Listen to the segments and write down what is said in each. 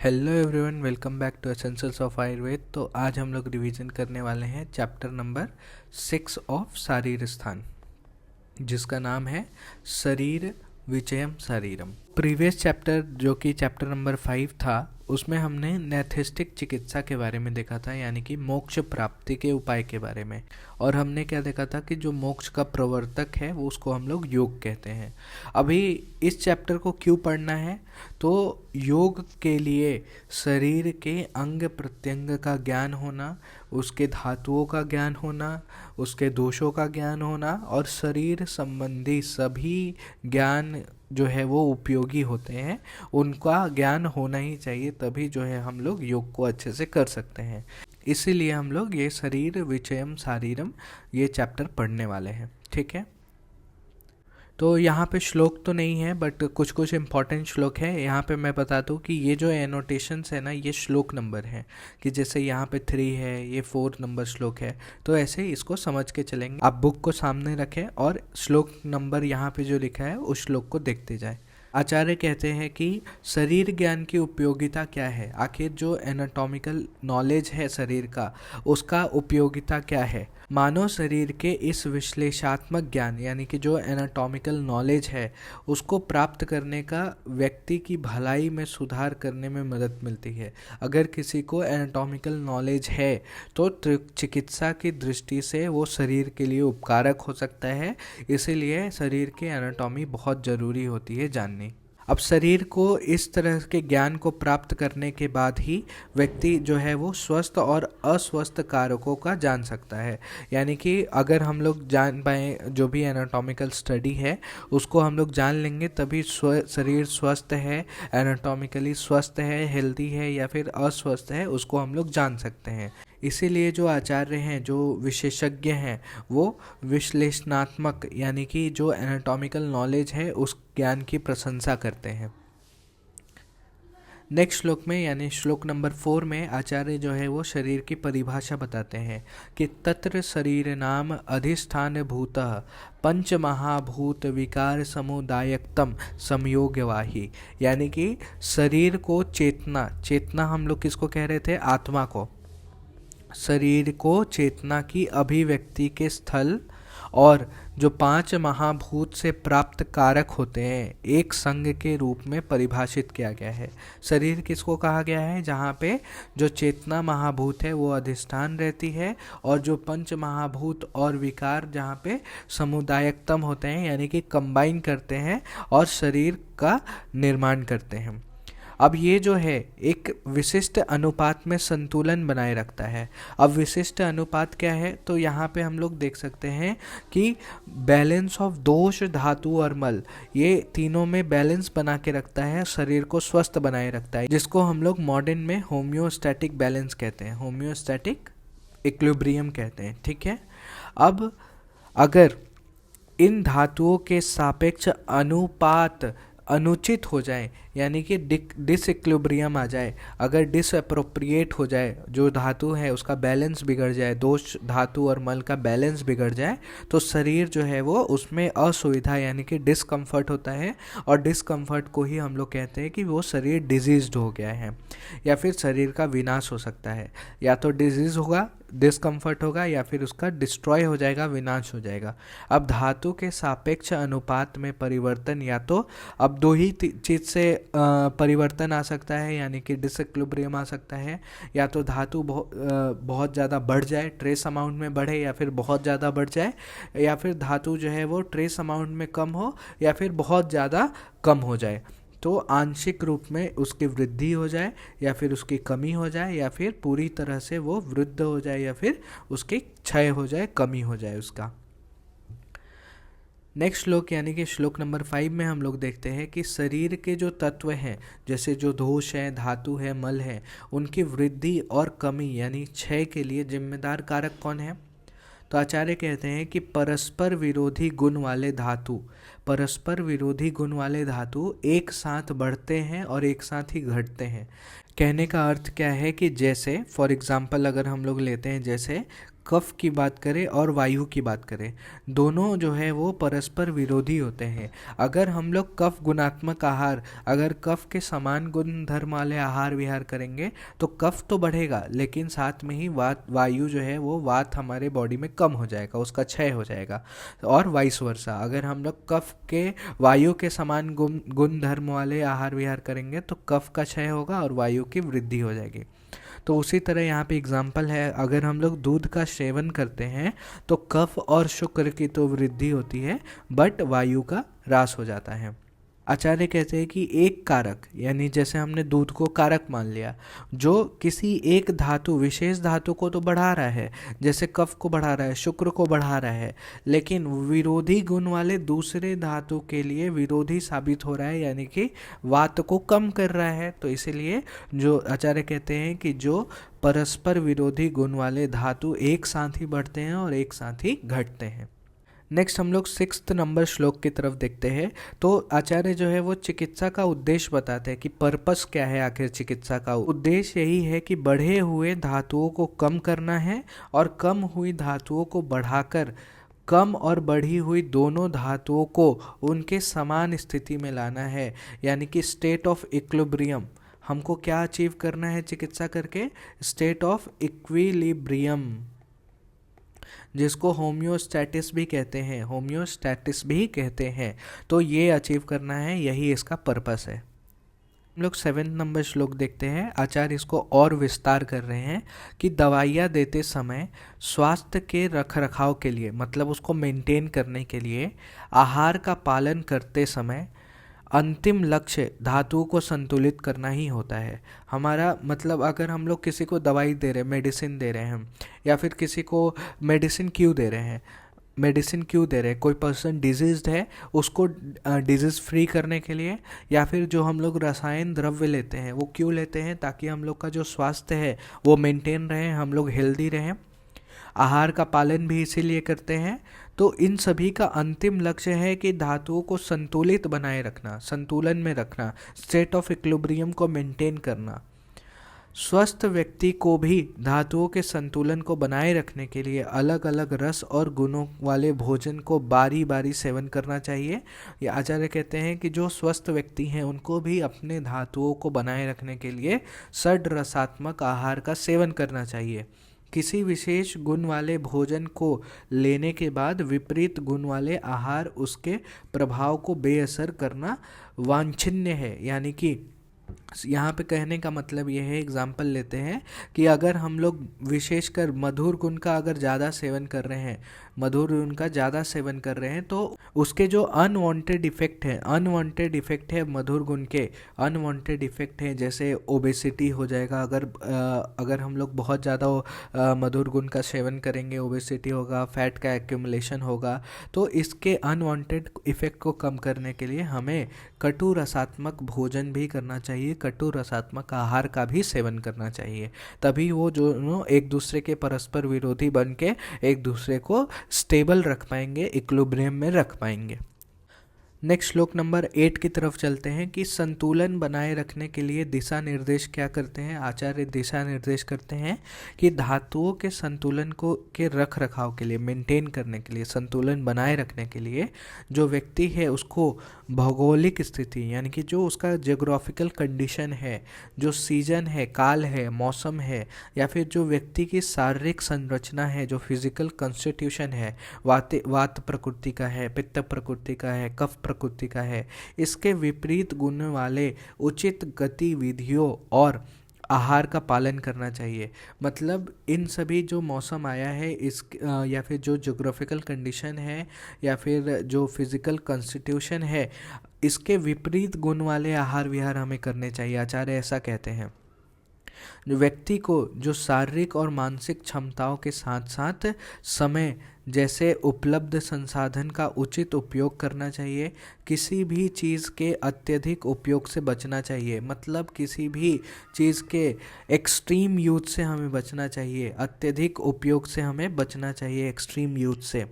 Hello everyone, welcome back to essentials of Ayurveda. तो आज हम लोग रिवीजन करने वाले हैं चैप्टर नंबर 6 ऑफ शारीर स्थान, जिसका नाम है शरीर विचयम शरीरम। प्रीवियस चैप्टर जो कि चैप्टर नंबर 5 था, उसमें हमने नैथिस्टिक चिकित्सा के बारे में देखा था, यानी कि मोक्ष प्राप्ति के उपाय के बारे में। और हमने क्या देखा था कि जो मोक्ष का प्रवर्तक है वो उसको हम लोग योग कहते हैं। अभी इस चैप्टर को क्यों पढ़ना है, तो योग के लिए शरीर के अंग प्रत्यंग का ज्ञान होना, उसके धातुओं का ज्ञान होना, उसके दोषों का ज्ञान होना और शरीर संबंधी सभी ज्ञान जो है वो उपयोगी होते हैं, उनका ज्ञान होना ही चाहिए, तभी जो है हम लोग योग को अच्छे से कर सकते हैं। इसीलिए हम लोग ये शरीर विचयम शारीरम ये चैप्टर पढ़ने वाले हैं। ठीक है, तो यहाँ पे श्लोक तो नहीं है, बट कुछ कुछ इम्पॉर्टेंट श्लोक है। यहाँ पे मैं बता दूँ कि ये जो एनोटेशंस है ना, ये श्लोक नंबर है, कि जैसे यहाँ पे 3 है, ये 4 नंबर श्लोक है, तो ऐसे ही इसको समझ के चलेंगे। आप बुक को सामने रखें और श्लोक नंबर यहाँ पे जो लिखा है उस श्लोक को देखते जाए। आचार्य कहते हैं कि शरीर ज्ञान की उपयोगिता क्या है, आखिर जो एनाटॉमिकल नॉलेज है शरीर का, उसका उपयोगिता क्या है। मानव शरीर के इस विश्लेषणात्मक ज्ञान यानी कि जो एनाटॉमिकल नॉलेज है उसको प्राप्त करने का व्यक्ति की भलाई में सुधार करने में मदद मिलती है। अगर किसी को एनाटॉमिकल नॉलेज है तो चिकित्सा की दृष्टि से वो शरीर के लिए उपकारक हो सकता है, इसीलिए शरीर की एनाटॉमी बहुत ज़रूरी होती है जाननी। अब शरीर को इस तरह के ज्ञान को प्राप्त करने के बाद ही व्यक्ति जो है वो स्वस्थ और अस्वस्थ कारकों का जान सकता है। यानी कि अगर हम लोग जान पाए जो भी एनाटॉमिकल स्टडी है उसको हम लोग जान लेंगे, तभी शरीर स्वस्थ है, एनाटॉमिकली स्वस्थ है, हेल्दी है या फिर अस्वस्थ है, उसको हम लोग जान सकते हैं। इसीलिए जो आचार्य हैं, जो विशेषज्ञ हैं, वो विश्लेषणात्मक यानी कि जो एनाटॉमिकल नॉलेज है उस ज्ञान की प्रशंसा करते हैं। नेक्स्ट श्लोक में यानी श्लोक नंबर 4 में आचार्य जो है वो शरीर की परिभाषा बताते हैं कि तत्र शरीर नाम अधिष्ठान भूतः पंच महाभूत विकार समुदायकतम संयोगवाही। यानी कि शरीर को चेतना हम लोग किसको कह रहे थे, आत्मा को, शरीर को चेतना की अभिव्यक्ति के स्थल और जो 5 महाभूत से प्राप्त कारक होते हैं एक संग के रूप में परिभाषित किया गया है। शरीर किसको कहा गया है, जहाँ पे जो चेतना महाभूत है वो अधिष्ठान रहती है, और जो 5 महाभूत और विकार जहाँ पे समुदायकतम होते हैं यानी कि कंबाइन करते हैं और शरीर का निर्माण करते हैं। अब ये जो है एक विशिष्ट अनुपात में संतुलन बनाए रखता है। अब विशिष्ट अनुपात क्या है, तो यहाँ पे हम लोग देख सकते हैं कि बैलेंस ऑफ दोष, धातु और मल, ये तीनों में बैलेंस बना के रखता है, शरीर को स्वस्थ बनाए रखता है, जिसको हम लोग मॉडर्न में होम्योस्टैटिक बैलेंस कहते हैं, होम्योस्टैटिक इक्विलिब्रियम कहते हैं। ठीक है, अब अगर इन धातुओं के सापेक्ष अनुपात अनुचित हो जाए यानी कि डिसइक्विलिब्रियम आ जाए, अगर डिसअप्रोप्रिएट हो जाए, जो धातु है उसका बैलेंस बिगड़ जाए, दोष धातु और मल का बैलेंस बिगड़ जाए, तो शरीर जो है वो उसमें असुविधा यानी कि डिस्कम्फर्ट होता है, और डिस्कम्फर्ट को ही हम लोग कहते हैं कि वो शरीर डिजीज्ड हो गया है, या फिर शरीर का विनाश हो सकता है। या तो डिजीज होगा, डिस्कम्फर्ट होगा, या फिर उसका डिस्ट्रॉय हो जाएगा, विनाश हो जाएगा। अब धातु के सापेक्ष अनुपात में परिवर्तन, या तो अब दो ही चीज़ से परिवर्तन आ सकता है, यानी कि डिसइक्विलिब्रियम आ सकता है, या तो धातु बहुत ज़्यादा बढ़ जाए, ट्रेस अमाउंट में बढ़े, या फिर बहुत ज़्यादा बढ़ जाए, या फिर धातु जो है वो ट्रेस अमाउंट में कम हो, या फिर बहुत ज़्यादा कम हो जाए। तो आंशिक रूप में उसकी वृद्धि हो जाए, या फिर उसकी कमी हो जाए, या फिर पूरी तरह से वो वृद्ध हो जाए, या फिर उसकी क्षय हो जाए, कमी हो जाए उसका। नेक्स्ट श्लोक यानी कि श्लोक नंबर 5 में हम लोग देखते हैं कि शरीर के जो तत्व हैं, जैसे जो दोष है, धातु है, मल है, उनकी वृद्धि और कमी यानी क्षय के लिए जिम्मेदार कारक कौन है। तो आचार्य कहते हैं कि परस्पर विरोधी गुण वाले धातु, परस्पर विरोधी गुण वाले धातु एक साथ बढ़ते हैं और एक साथ ही घटते हैं। कहने का अर्थ क्या है कि जैसे फॉर एग्जांपल अगर हम लोग लेते हैं जैसे कफ की बात करें और वायु की बात करें, दोनों जो है वो परस्पर विरोधी होते हैं। अगर हम लोग कफ गुणात्मक आहार, अगर कफ के समान गुण धर्म वाले आहार विहार करेंगे तो कफ तो बढ़ेगा, लेकिन साथ में ही वायु जो है वो वात हमारे बॉडी में कम हो जाएगा, उसका क्षय हो जाएगा। और वाइस वर्सा, अगर हम लोग कफ के वायु के समान गुण धर्म वाले आहार विहार करेंगे तो कफ का क्षय होगा और वायु की वृद्धि हो जाएगी। तो उसी तरह यहाँ पे एग्जाम्पल है, अगर हम लोग दूध का सेवन करते हैं तो कफ और शुक्र की तो वृद्धि होती है बट वायु का ह्रास हो जाता है। आचार्य कहते हैं कि एक कारक, यानी जैसे हमने दूध को कारक मान लिया, जो किसी एक धातु, विशेष धातु को तो बढ़ा रहा है, जैसे कफ को बढ़ा रहा है, शुक्र को बढ़ा रहा है, लेकिन विरोधी गुण वाले दूसरे धातु के लिए विरोधी साबित हो रहा है, यानी कि वात को कम कर रहा है। तो इसीलिए जो आचार्य कहते हैं कि जो परस्पर विरोधी गुण वाले धातु एक साथ ही बढ़ते हैं और एक साथ ही घटते हैं। नेक्स्ट हम लोग 6th नंबर श्लोक की तरफ देखते हैं। तो आचार्य जो है वो चिकित्सा का उद्देश्य बताते हैं कि पर्पस क्या है, आखिर चिकित्सा का उद्देश्य यही है कि बढ़े हुए धातुओं को कम करना है और कम हुई धातुओं को बढ़ाकर कम और बढ़ी हुई दोनों धातुओं को उनके समान स्थिति में लाना है, यानी कि स्टेट ऑफ इक्विलिब्रियम। हमको क्या अचीव करना है चिकित्सा करके? स्टेट ऑफ इक्विलिब्रियम, जिसको होम्योस्टैटिस भी कहते हैं, होम्योस्टैटिस भी कहते हैं। तो ये अचीव करना है, यही इसका पर्पस है। हम लोग 7th नंबर श्लोक देखते हैं। आचार्य इसको और विस्तार कर रहे हैं कि दवाइयाँ देते समय स्वास्थ्य के रख रखाव के लिए, मतलब उसको मेंटेन करने के लिए आहार का पालन करते समय अंतिम लक्ष्य धातुओं को संतुलित करना ही होता है। हमारा मतलब, अगर हम लोग किसी को दवाई दे रहे हैं, मेडिसिन दे रहे हैं, या फिर किसी को मेडिसिन क्यों दे रहे हैं, कोई पर्सन डिजीज्ड है उसको डिजीज़ फ्री करने के लिए, या फिर जो हम लोग रसायन द्रव्य लेते हैं वो क्यों लेते हैं? ताकि हम लोग का जो स्वास्थ्य है वो मेंटेन रहे, हम लोग हेल्दी रहें। आहार का पालन भी इसीलिए करते हैं। तो इन सभी का अंतिम लक्ष्य है कि धातुओं को संतुलित बनाए रखना, संतुलन में रखना, स्टेट ऑफ इक्विलिब्रियम को मेंटेन करना। स्वस्थ व्यक्ति को भी धातुओं के संतुलन को बनाए रखने के लिए अलग अलग रस और गुणों वाले भोजन को बारी बारी सेवन करना चाहिए। ये आचार्य कहते हैं कि जो स्वस्थ व्यक्ति हैं उनको भी अपने धातुओं को बनाए रखने के लिए षड रसात्मक आहार का सेवन करना चाहिए। किसी विशेष गुण वाले भोजन को लेने के बाद विपरीत गुण वाले आहार उसके प्रभाव को बेअसर करना वांछनीय है। यानी कि यहाँ पे कहने का मतलब ये है, एग्जाम्पल लेते हैं कि अगर हम लोग विशेषकर मधुर गुण का अगर ज़्यादा सेवन कर रहे हैं, मधुर गुण का ज़्यादा सेवन कर रहे हैं तो उसके जो अनवांटेड इफ़ेक्ट है मधुर गुण के अनवांटेड इफ़ेक्ट है, जैसे ओबेसिटी हो जाएगा। अगर हम लोग बहुत ज़्यादा मधुर गुण का सेवन करेंगे, ओबेसिटी होगा, फैट का एक्यूमुलेशन होगा। तो इसके अनवांटेड इफ़ेक्ट को कम करने के लिए हमें कटु रसात्मक भोजन भी करना चाहिए, कटु रसात्मक आहार का भी सेवन करना चाहिए। तभी वो जो एक दूसरे के परस्पर विरोधी बन के एक दूसरे को स्टेबल रख पाएंगे, इक्विलिब्रियम में रख पाएंगे। नेक्स्ट श्लोक नंबर 8 की तरफ चलते हैं कि संतुलन बनाए रखने के लिए दिशा निर्देश क्या करते हैं। आचार्य दिशा निर्देश करते हैं कि धातुओं के संतुलन को के रख रखाव के लिए, मेंटेन करने के लिए, संतुलन बनाए रखने के लिए जो व्यक्ति है उसको भौगोलिक स्थिति, यानी कि जो उसका जियोग्राफिकल कंडीशन है, जो सीजन है, काल है, मौसम है, या फिर जो व्यक्ति की शारीरिक संरचना है, जो फिजिकल कॉन्स्टिट्यूशन है, वात प्रकृति का है, पित्त प्रकृति का है, कफ प्रकृति का है, इसके विपरीत गुण वाले उचित गतिविधियों और आहार का पालन करना चाहिए। मतलब इन सभी जो मौसम आया है या फिर जो ज्योग्राफिकल कंडीशन है या फिर जो फिजिकल कॉन्स्टिट्यूशन है, इसके विपरीत गुण वाले आहार विहार हमें करने चाहिए। आचार्य ऐसा कहते हैं। जो व्यक्ति को जो शारीरिक और मानसिक क्षमताओं के साथ साथ समय जैसे उपलब्ध संसाधन का उचित उपयोग करना चाहिए। किसी भी चीज़ के अत्यधिक उपयोग से बचना चाहिए, मतलब किसी भी चीज़ के एक्सट्रीम यूज से हमें बचना चाहिए, अत्यधिक उपयोग से हमें बचना चाहिए, एक्सट्रीम यूज से।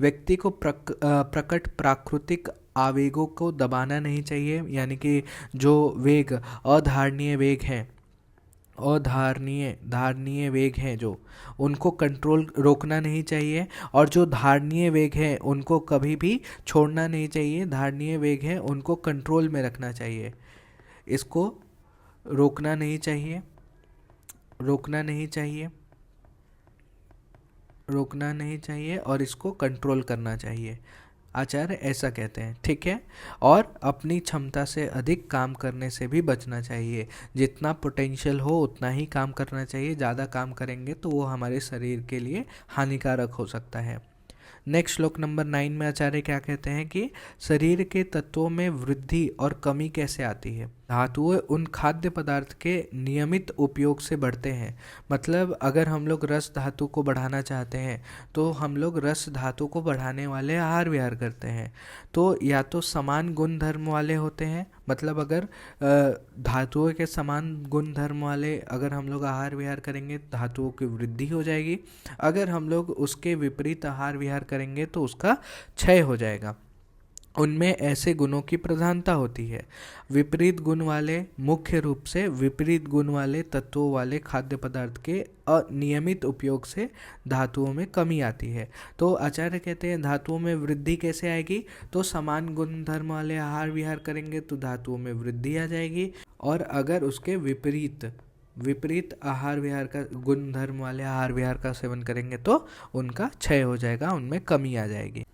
व्यक्ति को प्रकट प्राकृतिक आवेगों को दबाना नहीं चाहिए, यानी कि जो वेग, अधारणीय वेग हैं अधारणीय धारणीय वेग हैं जो, उनको कंट्रोल रोकना नहीं चाहिए, और जो धारणीय वेग है उनको कभी भी छोड़ना नहीं चाहिए। धारणीय वेग है उनको कंट्रोल में रखना चाहिए, इसको रोकना नहीं चाहिए, रोकना नहीं चाहिए, रोकना नहीं चाहिए, और इसको कंट्रोल करना चाहिए। आचार्य ऐसा कहते हैं, ठीक है। और अपनी क्षमता से अधिक काम करने से भी बचना चाहिए। जितना पोटेंशियल हो उतना ही काम करना चाहिए। ज़्यादा काम करेंगे तो वो हमारे शरीर के लिए हानिकारक हो सकता है। नेक्स्ट श्लोक नंबर 9 में आचार्य क्या कहते हैं कि शरीर के तत्वों में वृद्धि और कमी कैसे आती है। धातुएं उन खाद्य पदार्थ के नियमित उपयोग से बढ़ते हैं। मतलब अगर हम लोग रस धातु को बढ़ाना चाहते हैं तो हम लोग रस धातु को बढ़ाने वाले आहार विहार करते हैं। तो या तो समान गुण धर्म वाले होते हैं, मतलब अगर धातुओं के समान गुण धर्म वाले अगर हम लोग आहार विहार करेंगे धातुओं की वृद्धि हो जाएगी। अगर हम लोग उसके विपरीत आहार विहार करेंगे तो उसका क्षय हो जाएगा। उनमें ऐसे गुणों की प्रधानता होती है। विपरीत गुण वाले, मुख्य रूप से विपरीत गुण वाले तत्वों वाले खाद्य पदार्थ के अनियमित उपयोग से धातुओं में कमी आती है। तो आचार्य कहते हैं धातुओं में वृद्धि कैसे आएगी, तो समान गुण धर्म वाले आहार विहार करेंगे तो धातुओं में वृद्धि आ जाएगी, और अगर उसके विपरीत आहार विहार का गुण धर्म वाले आहार विहार का सेवन करेंगे तो उनका क्षय हो जाएगा, उनमें कमी आ जाएगी।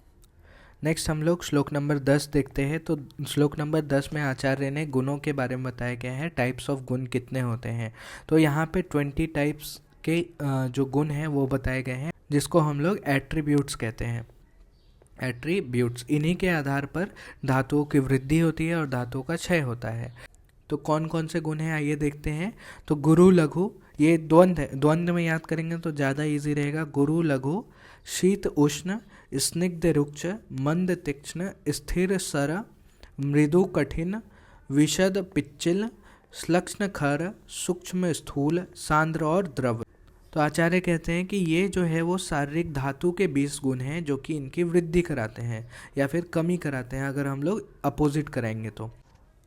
नेक्स्ट हम लोग श्लोक नंबर 10 देखते हैं। तो श्लोक नंबर 10 में आचार्य ने गुणों के बारे में बताया गया है, टाइप्स ऑफ गुण कितने होते हैं। तो यहाँ पे 20 टाइप्स के जो गुण हैं वो बताए गए हैं, जिसको हम लोग एट्रीब्यूट्स कहते हैं। एट्रीब्यूट्स, इन्हीं के आधार पर धातुओं की वृद्धि होती है और धातुओं का क्षय होता है। तो कौन कौन से गुण हैं आइए देखते हैं। तो गुरु लघु, ये द्वंद्व है, द्वंद्व में याद करेंगे तो ज़्यादा इजी रहेगा। गुरु लघु, शीत उष्ण, स्निग्ध रुक्ष, मंद तीक्ष्ण, स्थिर सर, मृदु कठिन, विशद पिच्चिल, श्लक्ष्ण खर, सूक्ष्म स्थूल, सांद्र और द्रव। तो आचार्य कहते हैं कि ये जो है वो शारीरिक धातु के 20 गुण हैं जो कि इनकी वृद्धि कराते हैं या फिर कमी कराते हैं अगर हम लोग अपोजिट कराएंगे तो।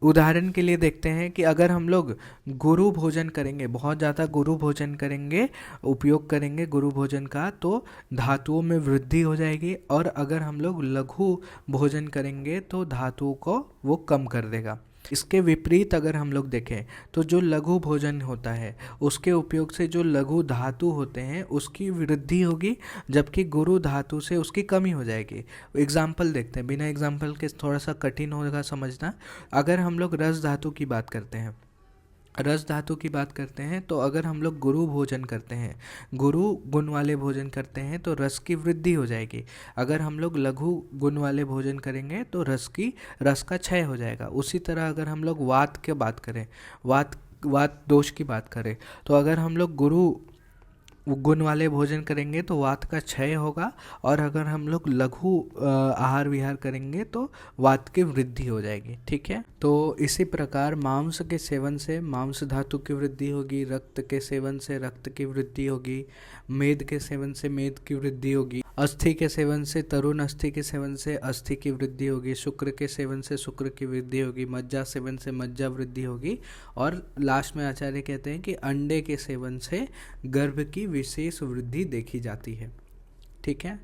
उदाहरण के लिए देखते हैं कि अगर हम लोग गुरु भोजन करेंगे, बहुत ज़्यादा गुरु भोजन करेंगे, उपयोग करेंगे गुरु भोजन का, तो धातुओं में वृद्धि हो जाएगी। और अगर हम लोग लघु भोजन करेंगे तो धातुओं को वो कम कर देगा। इसके विपरीत अगर हम लोग देखें तो जो लघु भोजन होता है उसके उपयोग से जो लघु धातु होते हैं उसकी वृद्धि होगी, जबकि गुरु धातु से उसकी कमी हो जाएगी। एग्जाम्पल देखते हैं, बिना एग्जाम्पल के थोड़ा सा कठिन होगा समझना। अगर हम लोग रस धातु की बात करते हैं, रस धातु की बात करते हैं तो अगर हम लोग गुरु भोजन करते हैं, गुरु गुण वाले भोजन करते हैं तो रस की वृद्धि हो जाएगी। अगर हम लोग लघु गुण वाले भोजन करेंगे तो रस का क्षय हो जाएगा। उसी तरह अगर हम लोग वात की बात करें, वात दोष की बात करें, तो अगर हम लोग गुरु गुण वाले भोजन करेंगे तो वात का क्षय होगा, और अगर हम लोग लघु आहार विहार करेंगे तो वात की वृद्धि हो जाएगी। ठीक है, तो इसी प्रकार मांस के सेवन से मांस धातु की वृद्धि होगी, रक्त के सेवन से रक्त की वृद्धि होगी, मेद के सेवन से मेद की वृद्धि होगी, अस्थि के सेवन से तरुण अस्थि के सेवन से अस्थि की वृद्धि होगी, शुक्र के सेवन से शुक्र की वृद्धि होगी, मज्जा सेवन से मज्जा वृद्धि होगी, और लास्ट में आचार्य कहते हैं कि अंडे के सेवन से गर्भ की विशेष वृद्धि देखी जाती है। ठीक है,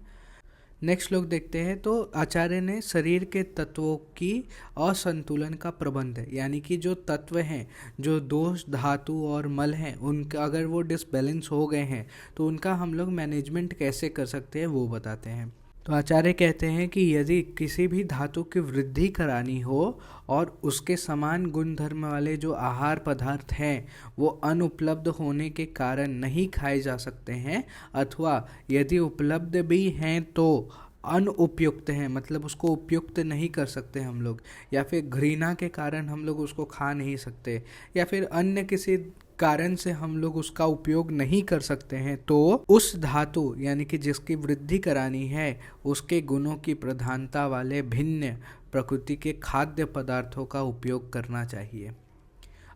नेक्स्ट लोग देखते हैं। तो आचार्य ने शरीर के तत्वों की असंतुलन का प्रबंध, यानी कि जो तत्व हैं, जो दोष धातु और मल हैं, उनका अगर वो डिसबैलेंस हो गए हैं तो उनका हम लोग मैनेजमेंट कैसे कर सकते हैं वो बताते हैं। तो आचार्य कहते हैं कि यदि किसी भी धातु की वृद्धि करानी हो और उसके समान गुण धर्म वाले जो आहार पदार्थ हैं वो अनुपलब्ध होने के कारण नहीं खाए जा सकते हैं, अथवा यदि उपलब्ध भी हैं तो अनुपयुक्त हैं, मतलब उसको उपयुक्त नहीं कर सकते हम लोग, या फिर घृणा के कारण हम लोग उसको खा नहीं सकते, या फिर अन्य किसी कारण से हम लोग उसका उपयोग नहीं कर सकते हैं, तो उस धातु यानी कि जिसकी वृद्धि करानी है उसके गुणों की प्रधानता वाले भिन्न प्रकृति के खाद्य पदार्थों का उपयोग करना चाहिए।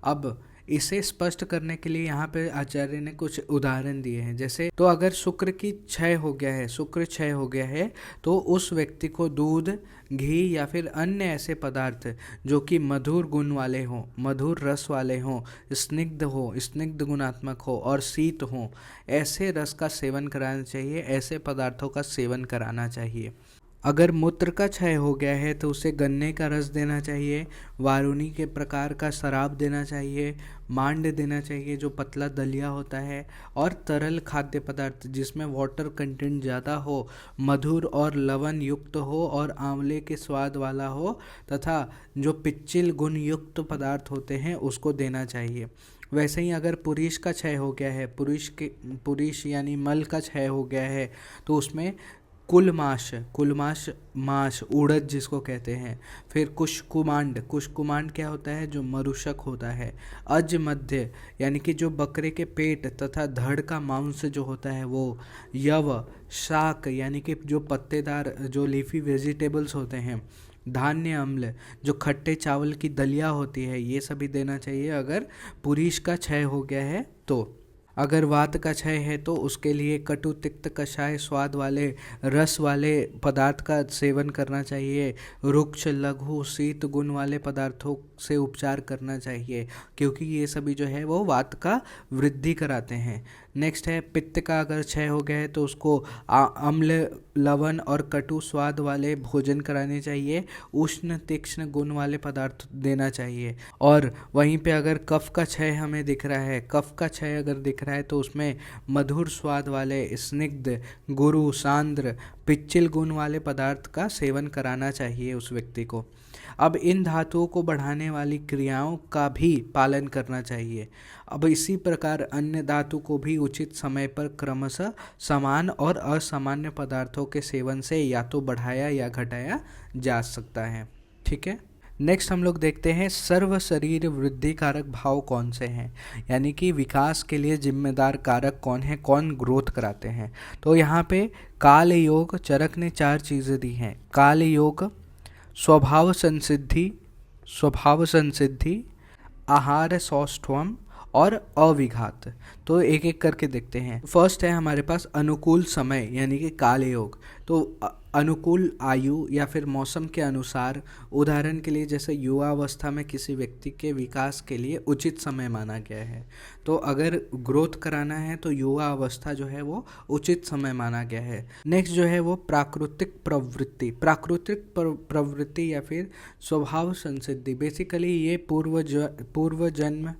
अब इसे स्पष्ट करने के लिए यहाँ पे आचार्य ने कुछ उदाहरण दिए हैं। जैसे तो अगर शुक्र की क्षय हो गया है, शुक्र क्षय हो गया है, तो उस व्यक्ति को दूध, घी या फिर अन्य ऐसे पदार्थ जो कि मधुर गुण वाले हों, मधुर रस वाले हों, स्निग्ध गुणात्मक हो और शीत हो, ऐसे रस का सेवन कराना चाहिए, ऐसे पदार्थों का सेवन कराना चाहिए। अगर मूत्र का क्षय हो गया है तो उसे गन्ने का रस देना चाहिए, वारुणी के प्रकार का शराब देना चाहिए, मांड देना चाहिए जो पतला दलिया होता है, और तरल खाद्य पदार्थ जिसमें वाटर कंटेंट ज़्यादा हो, मधुर और लवण युक्त हो और आंवले के स्वाद वाला हो, तथा जो पिच्चिल गुण युक्त पदार्थ होते हैं उसको देना चाहिए। वैसे ही अगर पुरुष का क्षय हो गया है, पुरुष यानी मल का क्षय हो गया है, तो उसमें कुलमाश माश उड़द जिसको कहते हैं, फिर कुशकुमांड क्या होता है, जो मरुशक होता है, अज मध्य यानी कि जो बकरे के पेट तथा धड़ का मांस जो होता है वो, यव शाक यानी कि जो पत्तेदार जो लीफी वेजिटेबल्स होते हैं, धान्य अम्ल जो खट्टे चावल की दलिया होती है, ये सभी देना चाहिए अगर पुरुष का क्षय हो गया है। तो अगर वात का क्षय है तो उसके लिए कटु तिक्त कषाय स्वाद वाले रस वाले पदार्थ का सेवन करना चाहिए, रुक्ष लघु शीत गुण वाले पदार्थों से उपचार करना चाहिए, क्योंकि ये सभी जो है वो वात का वृद्धि कराते हैं। नेक्स्ट है पित्त का अगर क्षय हो गया है तो उसको अम्ल लवण और कटु स्वाद वाले भोजन कराने चाहिए, उष्ण तीक्ष्ण गुण वाले पदार्थ देना चाहिए। और वहीं पे अगर कफ का क्षय हमें दिख रहा है, कफ का क्षय अगर दिख रहा है तो उसमें मधुर स्वाद वाले स्निग्ध गुरु सांद्र पिच्चिल गुण वाले पदार्थ का सेवन कराना चाहिए उस व्यक्ति को। अब इन धातुओं को बढ़ाने वाली क्रियाओं का भी पालन करना चाहिए। अब इसी प्रकार अन्य धातु को भी उचित समय पर क्रमशः समान और असामान्य पदार्थों के सेवन से या तो बढ़ाया या घटाया जा सकता है। ठीक है, नेक्स्ट हम लोग देखते हैं सर्व शरीर वृद्धि कारक भाव कौन से हैं, यानी कि विकास के लिए जिम्मेदार कारक कौन है, कौन ग्रोथ कराते हैं। तो यहाँ पे काल योग, चरक ने 4 चीज़ें दी हैं। काल योग, स्वभाव संसिद्धि, आहार सौष्ठवम और अविघात। तो एक एक करके देखते हैं। फर्स्ट है हमारे पास अनुकूल समय यानी कि काल योग। तो अनुकूल आयु या फिर मौसम के अनुसार, उदाहरण के लिए जैसे युवावस्था में किसी व्यक्ति के विकास के लिए उचित समय माना गया है, तो अगर ग्रोथ कराना है तो युवा अवस्था जो है वो उचित समय माना गया है। नेक्स्ट जो है वो प्राकृतिक प्रवृत्ति या फिर स्वभाव संसिद्धि। बेसिकली ये पूर्व जन्म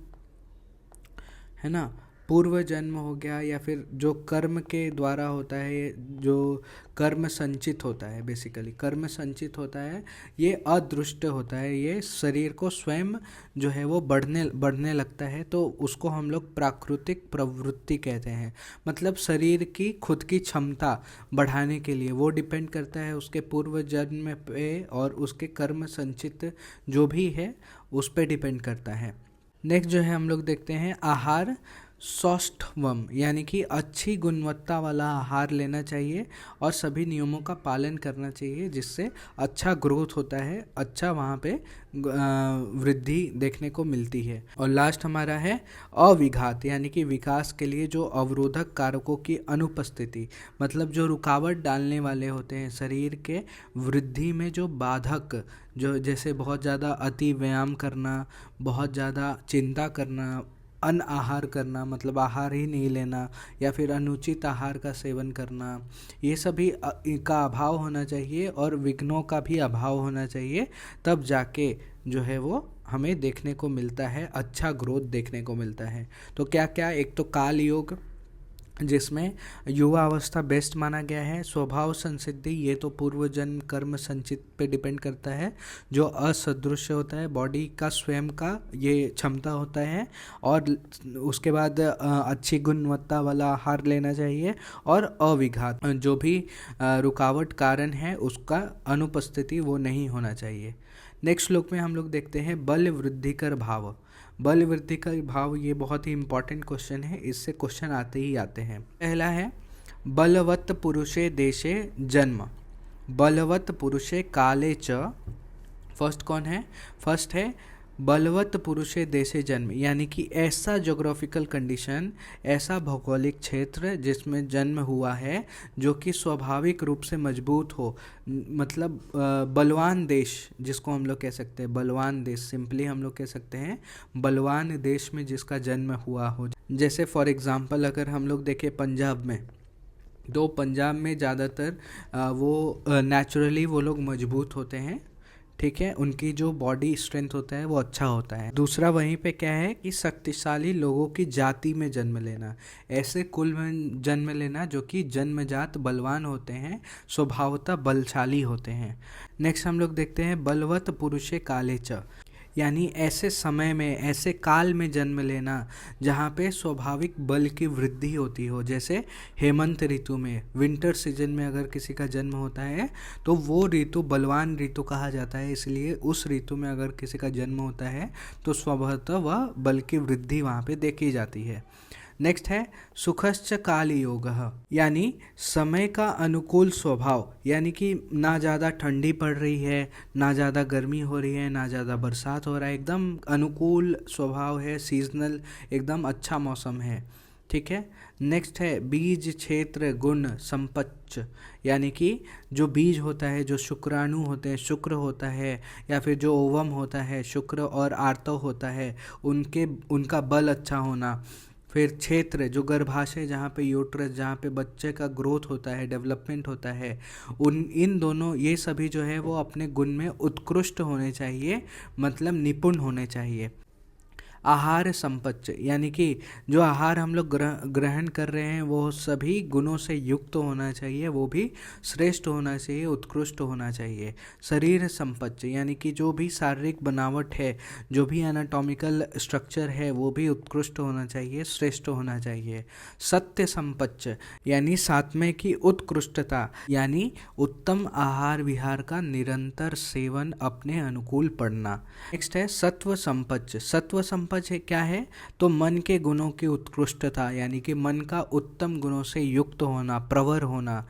है ना, पूर्व जन्म हो गया या फिर जो कर्म के द्वारा होता है, जो कर्म संचित होता है, बेसिकली कर्म संचित होता है, ये अदृष्ट होता है, ये शरीर को स्वयं जो है वो बढ़ने लगता है, तो उसको हम लोग प्राकृतिक प्रवृत्ति कहते हैं। मतलब शरीर की खुद की क्षमता बढ़ाने के लिए वो डिपेंड करता है उसके पूर्व जन्म पे और उसके कर्म संचित जो भी है उस पे डिपेंड करता है। नेक्स्ट जो है हम लोग देखते हैं आहार सौष्ठवम, यानी कि अच्छी गुणवत्ता वाला आहार लेना चाहिए और सभी नियमों का पालन करना चाहिए, जिससे अच्छा ग्रोथ होता है, अच्छा वहाँ पे वृद्धि देखने को मिलती है। और लास्ट हमारा है अविघात, यानी कि विकास के लिए जो अवरोधक कारकों की अनुपस्थिति, मतलब जो रुकावट डालने वाले होते हैं शरीर के वृद्धि में, जो बाधक, जो जैसे बहुत ज़्यादा अति व्यायाम करना, बहुत ज़्यादा चिंता करना, अन आहार करना मतलब आहार ही नहीं लेना, या फिर अनुचित आहार का सेवन करना, ये सभी का अभाव होना चाहिए और विघ्नों का भी अभाव होना चाहिए, तब जाके जो है वो हमें देखने को मिलता है, अच्छा ग्रोथ देखने को मिलता है। तो क्या क्या, एक तो काल योग जिसमें युवा अवस्था बेस्ट माना गया है, स्वभाव संसिद्धि ये तो पूर्व जन्म कर्म संचित पे डिपेंड करता है, जो असदृश्य होता है, बॉडी का स्वयं का ये क्षमता होता है, और उसके बाद अच्छी गुणवत्ता वाला आहार लेना चाहिए, और अविघात जो भी रुकावट कारण है उसका अनुपस्थिति वो नहीं होना चाहिए। नेक्स्ट श्लोक में हम लोग देखते हैं बल वृद्धिकर भाव। बल वृद्धि का भाव ये बहुत ही इंपॉर्टेंट क्वेश्चन है, इससे क्वेश्चन आते ही आते हैं। पहला है बलवत् पुरुषे देशे जन्म, बलवत् पुरुषे काले च। फर्स्ट कौन है? फर्स्ट है बलवत पुरुषे देशे जन्म, यानी कि ऐसा जोग्राफिकल कंडीशन, ऐसा भौगोलिक क्षेत्र जिसमें जन्म हुआ है जो कि स्वाभाविक रूप से मजबूत हो, मतलब बलवान देश जिसको हम लोग कह सकते हैं, बलवान देश, सिंपली हम लोग कह सकते हैं बलवान देश में जिसका जन्म हुआ हो। जैसे फॉर एग्जांपल अगर हम लोग देखें पंजाब में, तो पंजाब में ज़्यादातर वो नेचुरली वो लोग मजबूत होते हैं, ठीक है, उनकी जो बॉडी स्ट्रेंथ होता है वो अच्छा होता है। दूसरा वहीं पे क्या है कि शक्तिशाली लोगों की जाति में जन्म लेना, ऐसे कुल में जन्म लेना जो कि जन्मजात बलवान होते हैं, स्वभावतः बलशाली होते हैं। नेक्स्ट हम लोग देखते हैं बलवत पुरुषे काले च, यानी ऐसे समय में, ऐसे काल में जन्म लेना जहाँ पे स्वाभाविक बल की वृद्धि होती हो। जैसे हेमंत ऋतु में, विंटर सीजन में अगर किसी का जन्म होता है तो वो ऋतु बलवान ऋतु कहा जाता है, इसलिए उस ऋतु में अगर किसी का जन्म होता है तो स्वभावतः वह बल की वृद्धि वहाँ पे देखी जाती है। नेक्स्ट है सुखश्च काल योगः, यानी समय का अनुकूल स्वभाव, यानी कि ना ज़्यादा ठंडी पड़ रही है, ना ज़्यादा गर्मी हो रही है, ना ज़्यादा बरसात हो रहा है, एकदम अनुकूल स्वभाव है, सीजनल, एकदम अच्छा मौसम है, ठीक है। नेक्स्ट है बीज क्षेत्र गुण संपच्च, यानी कि जो बीज होता है, जो शुक्राणु होते हैं, शुक्र होता है या फिर जो ओवम होता है, शुक्र और आर्तव होता है, उनका बल अच्छा होना। फिर क्षेत्र जो गर्भाशय, जहाँ पे यूट्रस, जहाँ पे बच्चे का ग्रोथ होता है, डेवलपमेंट होता है, इन दोनों, ये सभी जो है वो अपने गुण में उत्कृष्ट होने चाहिए, मतलब निपुण होने चाहिए। आहार संपच्च, यानी कि जो आहार हम लोग ग्रहण कर रहे हैं वो सभी गुणों से युक्त होना चाहिए, वो भी श्रेष्ठ होना चाहिए, उत्कृष्ट होना चाहिए। शरीर संपच्च, यानी कि जो भी शारीरिक बनावट है, जो भी एनाटॉमिकल स्ट्रक्चर है वो भी उत्कृष्ट होना चाहिए, श्रेष्ठ होना चाहिए। सत्य संपच्च, यानी सात्म्य की उत्कृष्टता, यानी उत्तम आहार विहार का निरंतर सेवन अपने अनुकूल पड़ना। नेक्स्ट है सत्व संपच्च। सत्व संपच्च क्या है, तो मन के गुणों की उत्कृष्टता, यानी कि मन का उत्तम गुणों से युक्त होना, प्रवर होना।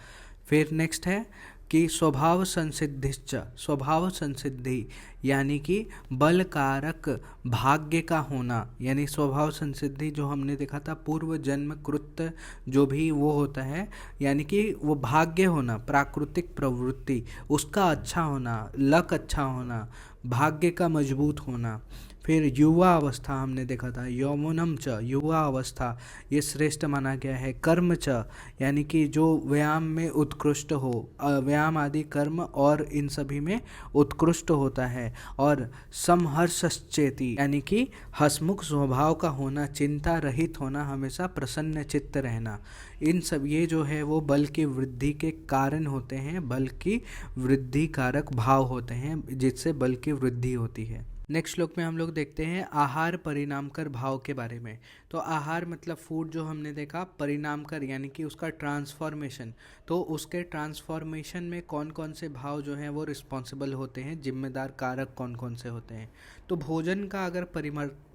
फिर नेक्स्ट है कि स्वभाव संसिद्धिश्च, स्वभाव संसिद्धि, यानी कि बल कारक भाग्य का होना, यानी स्वभाव संसिद्धि जो हमने देखा था, पूर्व जन्म कृत जो भी वो होता है, यानी कि वो भाग्य होना, प्राकृतिक प्रवृत्ति उसका अच्छा होना, लक अच्छा होना, भाग्य का मजबूत होना। फिर युवा अवस्था हमने देखा था, यौवनम च, युवा अवस्था ये श्रेष्ठ माना गया है। कर्म च, यानी कि जो व्यायाम में उत्कृष्ट हो, व्यायाम आदि कर्म और इन सभी में उत्कृष्ट होता है। और समहर्षश्चेति, यानी कि हसमुख स्वभाव का होना, चिंता रहित होना, हमेशा प्रसन्न चित्त रहना। इन सब ये जो है वो बल की वृद्धि के कारण होते हैं, बल की वृद्धि कारक भाव होते हैं जिससे बल की वृद्धि होती है। नेक्स्ट श्लोक में हम लोग देखते हैं आहार परिणामकर भाव के बारे में। तो आहार मतलब फूड जो हमने देखा, परिणामकर यानी कि उसका ट्रांसफॉर्मेशन, तो उसके ट्रांसफॉर्मेशन में कौन कौन से भाव जो हैं वो रिस्पॉन्सिबल होते हैं, जिम्मेदार कारक कौन कौन से होते हैं। तो भोजन का अगर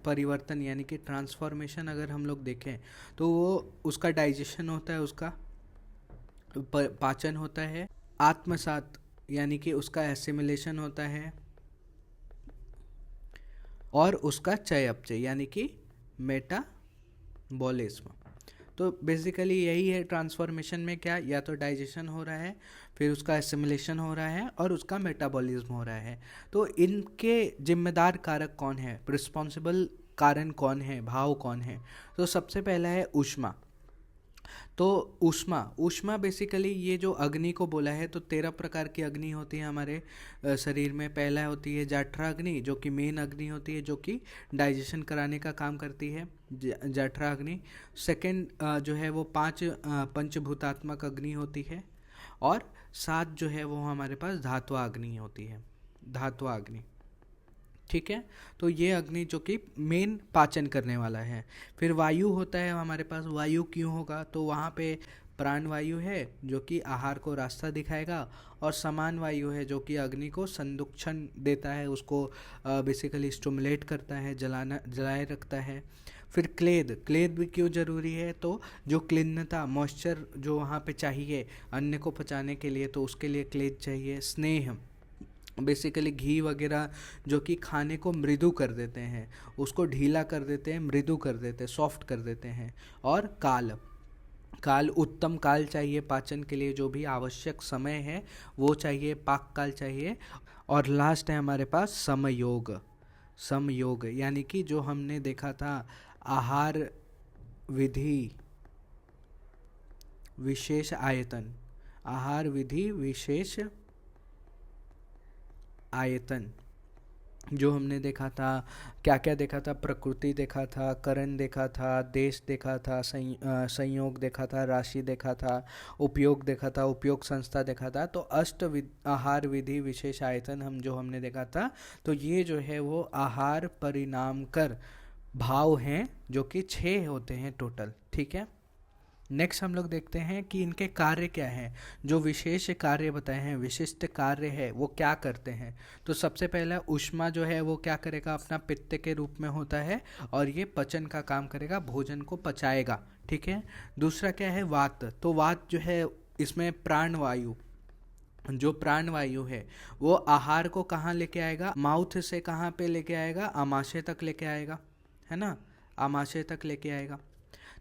परिवर्तन यानी कि ट्रांसफॉर्मेशन अगर हम लोग देखें तो वो उसका डाइजेशन होता है, उसका पाचन होता है, आत्मसात यानी कि उसका एसिमिलेशन होता है, और उसका चयापचय यानी कि मेटाबॉलिज्म। तो बेसिकली यही है ट्रांसफॉर्मेशन में, क्या, या तो डाइजेशन हो रहा है, फिर उसका एसिमिलेशन हो रहा है और उसका मेटाबॉलिज्म हो रहा है। तो इनके जिम्मेदार कारक कौन है, रिस्पॉन्सिबल कारण कौन है, भाव कौन है। तो सबसे पहला है ऊष्मा। तो ऊष्मा बेसिकली ये जो अग्नि को बोला है, तो 13 प्रकार की अग्नि होती है हमारे शरीर में। पहला होती है जठरा अग्नि जो कि मेन अग्नि होती है, जो कि डाइजेशन कराने का काम करती है, जठरा अग्नि। सेकंड जो है वो 5 पंचभूतात्मक अग्नि होती है, और 7 जो है वो हमारे पास धात्वा अग्नि होती है, धात्वा अग्नि, ठीक है। तो ये अग्नि जो कि मेन पाचन करने वाला है। फिर वायु होता है हमारे पास। वायु क्यों होगा, तो वहाँ पे प्राण वायु है जो कि आहार को रास्ता दिखाएगा, और समान वायु है जो कि अग्नि को संदुक्षण देता है, उसको बेसिकली स्टिमुलेट करता है, जलाए रखता है। फिर क्लेद भी क्यों ज़रूरी है, तो जो क्लीनता, मॉइस्चर जो वहाँ पे चाहिए अन्न को पचाने के लिए, तो उसके लिए क्लेद चाहिए। बेसिकली घी वगैरह जो कि खाने को मृदु कर देते हैं, उसको ढीला कर देते हैं, मृदु कर देते हैं, सॉफ्ट कर देते हैं। और काल, काल उत्तम काल चाहिए पाचन के लिए, जो भी आवश्यक समय है वो चाहिए, पाक काल चाहिए। और लास्ट है हमारे पास समयोग। समयोग यानी कि जो हमने देखा था आहार विधि विशेष आयतन, आहार विधि विशेष आयतन जो हमने देखा था, क्या क्या देखा था, प्रकृति देखा था, करण देखा था, देश देखा था, संयोग देखा था, राशि देखा था, उपयोग देखा था, उपयोग संस्था देखा था। तो आहार विधि विशेष आयतन हमने देखा था। तो ये जो है वो आहार परिणाम कर भाव हैं जो कि 6 होते हैं टोटल। ठीक है, नेक्स्ट हम लोग देखते हैं कि इनके कार्य क्या हैं। जो विशेष कार्य बताए हैं, विशिष्ट कार्य है, वो क्या करते हैं। तो सबसे पहला ऊष्मा जो है वो क्या करेगा, अपना पित्त के रूप में होता है और ये पचन का काम करेगा, भोजन को पचाएगा। ठीक है, दूसरा क्या है, वात। तो वात जो है इसमें प्राणवायु, जो प्राणवायु है वो आहार को कहाँ लेके आएगा, माउथ से कहाँ पे लेके आएगा, आमाशय तक लेके आएगा, है ना, आमाशय तक लेके आएगा।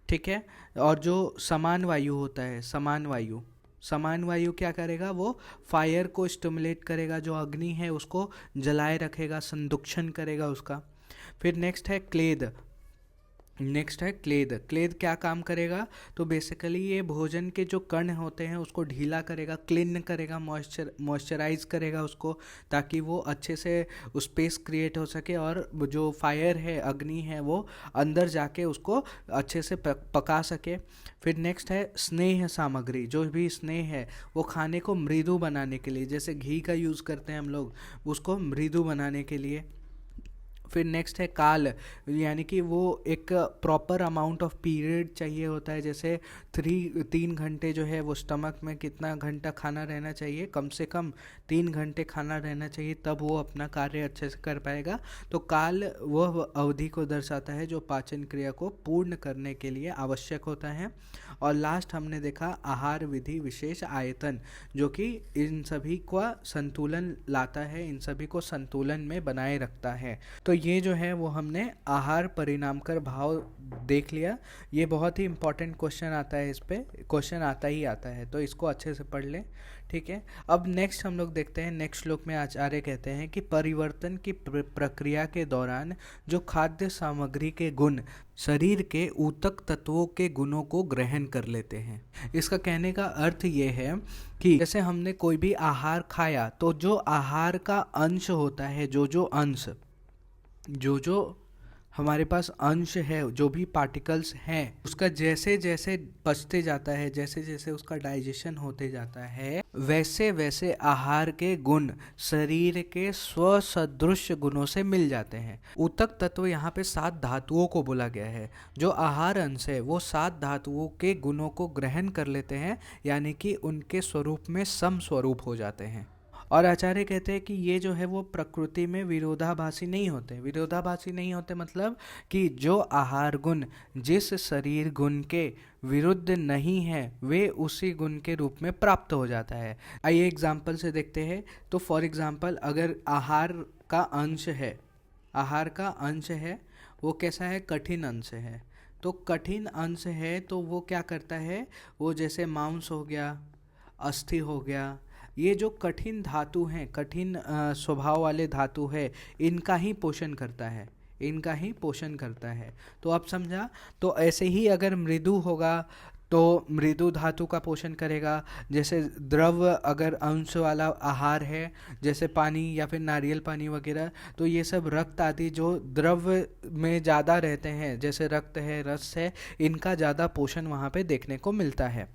ठीक है, और जो समान वायु होता है, समान वायु क्या करेगा, वो फायर को स्टिमुलेट करेगा, जो अग्नि है उसको जलाए रखेगा, संदुक्षण करेगा उसका। फिर नेक्स्ट है क्लेद, क्लेद क्या काम करेगा, तो बेसिकली ये भोजन के जो कण होते हैं उसको ढीला करेगा, क्लीन करेगा, मॉइस्चराइज करेगा उसको, ताकि वो अच्छे से स्पेस क्रिएट हो सके और जो फायर है, अग्नि है, वो अंदर जाके उसको अच्छे से पका सके। फिर नेक्स्ट है स्नेह सामग्री, जो भी स्नेह है वो खाने को मृदु बनाने के लिए, जैसे घी का यूज़ करते हैं हम लोग, उसको मृदु बनाने के लिए। फिर नेक्स्ट है काल, यानी कि वो एक प्रॉपर अमाउंट ऑफ पीरियड चाहिए होता है, जैसे 3 घंटे जो है वो स्टमक में कितना घंटा खाना रहना चाहिए, कम से कम 3 घंटे खाना रहना चाहिए, तब वो अपना कार्य अच्छे से कर पाएगा। तो काल वह अवधि को दर्शाता है जो पाचन क्रिया को पूर्ण करने के लिए आवश्यक होता है। और लास्ट हमने देखा आहार विधि विशेष आयतन, जो कि इन सभी का संतुलन लाता है, इन सभी को संतुलन में बनाए रखता है। तो ये जो है वो हमने आहार परिणाम कर भाव देख लिया। ये बहुत ही इंपॉर्टेंट क्वेश्चन आता है, इस पे क्वेश्चन आता ही आता है, तो इसको अच्छे से पढ़ लें। ठीक है, अब नेक्स्ट हम लोग देखते हैं, नेक्स्ट श्लोक में आचार्य कहते हैं कि परिवर्तन की प्रक्रिया के दौरान जो खाद्य सामग्री के गुण शरीर के ऊतक तत्वों के गुणों को ग्रहण कर लेते हैं। इसका कहने का अर्थ ये है कि जैसे हमने कोई भी आहार खाया, तो जो आहार का अंश होता है, जो हमारे पास अंश है, जो भी पार्टिकल्स हैं, उसका जैसे जैसे पचते जाता है, जैसे जैसे उसका डाइजेशन होते जाता है, वैसे वैसे आहार के गुण शरीर के स्वसदृश गुणों से मिल जाते हैं। ऊतक तत्व यहाँ पे 7 धातुओं को बोला गया है। जो आहार अंश है वो 7 धातुओं के गुणों को ग्रहण कर लेते हैं, यानी कि उनके स्वरूप में सम स्वरूप हो जाते हैं। और आचार्य कहते हैं कि ये जो है वो प्रकृति में विरोधाभासी नहीं होते मतलब कि जो आहार गुण जिस शरीर गुण के विरुद्ध नहीं है, वे उसी गुण के रूप में प्राप्त हो जाता है। आइए एग्जाम्पल से देखते हैं। तो फॉर एग्जाम्पल, अगर आहार का अंश है वो कैसा है, कठिन अंश है। तो कठिन अंश है तो वो क्या करता है, वो जैसे मांस हो गया, अस्थि हो गया, ये जो कठिन धातु हैं, कठिन स्वभाव वाले धातु है, इनका ही पोषण करता है। तो आप समझा। तो ऐसे ही अगर मृदु होगा तो मृदु धातु का पोषण करेगा। जैसे द्रव अगर अंश वाला आहार है, जैसे पानी या फिर नारियल पानी वगैरह, तो ये सब रक्त आदि जो द्रव में ज़्यादा रहते हैं, जैसे रक्त है, रस है, इनका ज़्यादा पोषण वहाँ पे देखने को मिलता है।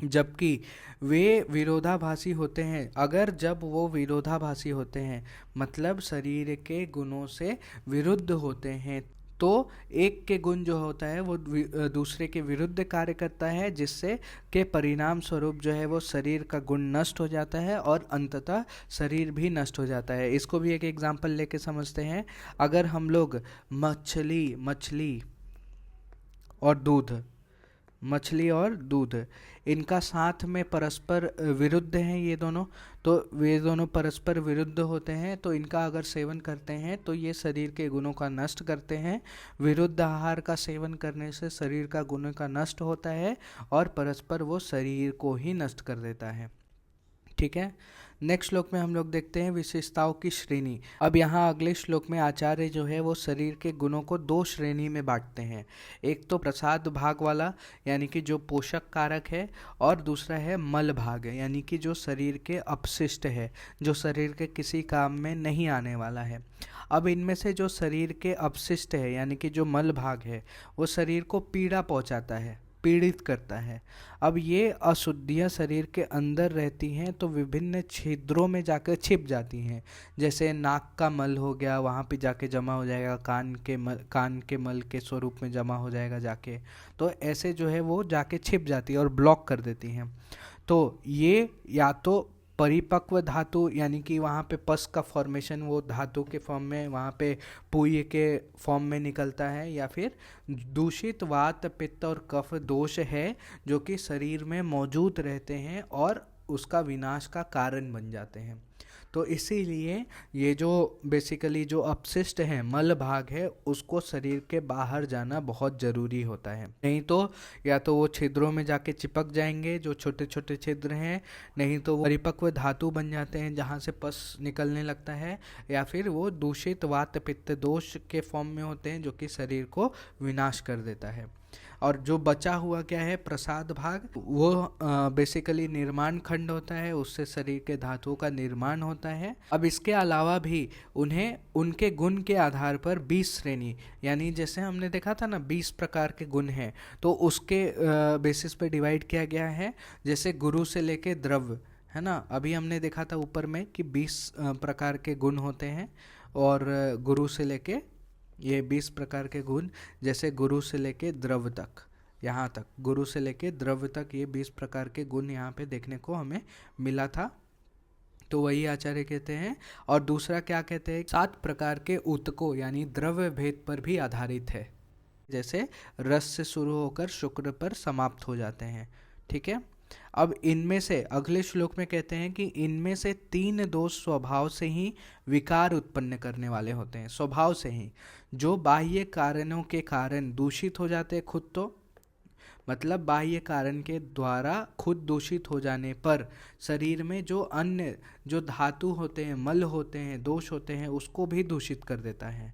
जबकि वे विरोधाभासी होते हैं। अगर जब वो विरोधाभासी होते हैं मतलब शरीर के गुणों से विरुद्ध होते हैं, तो एक के गुण जो होता है वो दूसरे के विरुद्ध कार्य करता है, जिससे के परिणाम स्वरूप जो है वो शरीर का गुण नष्ट हो जाता है और अंततः शरीर भी नष्ट हो जाता है। इसको भी एक एग्जांपल लेके समझते हैं। अगर हम लोग मछली और दूध मछली और दूध, इनका साथ में परस्पर विरुद्ध हैं ये दोनों। तो वे दोनों परस्पर विरुद्ध होते हैं, तो इनका अगर सेवन करते हैं तो ये शरीर के गुणों का नष्ट करते हैं। विरुद्ध आहार का सेवन करने से शरीर का गुणों का नष्ट होता है और परस्पर वो शरीर को ही नष्ट कर देता है। ठीक है, नेक्स्ट श्लोक में हम लोग देखते हैं विशेषताओं की श्रेणी। अब यहाँ अगले श्लोक में आचार्य जो है वो शरीर के गुणों को दो श्रेणी में बांटते हैं। एक तो प्रसाद भाग वाला यानी कि जो पोषक कारक है, और दूसरा है मल भाग यानी कि जो शरीर के अपशिष्ट है, जो शरीर के किसी काम में नहीं आने वाला है। अब इनमें से जो शरीर के अपशिष्ट है यानी कि जो मल भाग है वो शरीर को पीड़ा पहुँचाता है, पीड़ित करता है। अब ये अशुद्धियाँ शरीर के अंदर रहती हैं तो विभिन्न छिद्रों में जाकर छिप जाती हैं। जैसे नाक का मल हो गया, वहाँ पे जाके जमा हो जाएगा, कान के मल के स्वरूप में जमा हो जाएगा जाके। तो ऐसे जो है वो जाके छिप जाती है और ब्लॉक कर देती हैं। तो ये या तो परिपक्व धातु यानी कि वहाँ पे पस का फॉर्मेशन वो धातु के फॉर्म में, वहाँ पे पुई के फॉर्म में निकलता है, या फिर दूषित वात पित्त और कफ दोष है जो कि शरीर में मौजूद रहते हैं और उसका विनाश का कारण बन जाते हैं। तो इसीलिए ये जो बेसिकली जो अपशिष्ट है, मल भाग है, उसको शरीर के बाहर जाना बहुत ज़रूरी होता है। नहीं तो या तो वो छिद्रों में जाके चिपक जाएंगे जो छोटे छोटे छिद्र हैं, नहीं तो वो परिपक्व धातु बन जाते हैं जहाँ से पस निकलने लगता है, या फिर वो दूषित वात पित्त दोष के फॉर्म में होते हैं जो कि शरीर को विनाश कर देता है। और जो बचा हुआ क्या है, प्रसाद भाग, वो बेसिकली निर्माण खंड होता है, उससे शरीर के धातुओं का निर्माण होता है। अब इसके अलावा भी उन्हें उनके गुण के आधार पर 20 श्रेणी, यानी जैसे हमने देखा था ना 20 प्रकार के गुण हैं, तो उसके बेसिस पे डिवाइड किया गया है। जैसे गुरु से लेके द्रव्य, है ना, अभी हमने देखा था ऊपर में कि 20 प्रकार के गुण होते हैं, और गुरु से लेके ये 20 प्रकार के गुण, जैसे गुरु से लेके द्रव्य तक, यहाँ तक गुरु से लेके द्रव्य तक ये 20 प्रकार के गुण यहाँ पे देखने को हमें मिला था। तो वही आचार्य कहते हैं। और दूसरा क्या कहते हैं, 7 प्रकार के ऊतकों यानी द्रव्य भेद पर भी आधारित है, जैसे रस से शुरू होकर शुक्र पर समाप्त हो जाते हैं। ठीक है, अब इनमें से अगले श्लोक में कहते हैं कि इनमें से 3 दोष स्वभाव से ही विकार उत्पन्न करने वाले होते हैं, स्वभाव से ही, जो बाह्य कारणों के कारण दूषित हो जाते हैं खुद, तो मतलब बाह्य कारण के द्वारा खुद दूषित हो जाने पर शरीर में जो अन्य जो धातु होते हैं, मल होते हैं, दोष होते हैं, उसको भी दूषित कर देता है।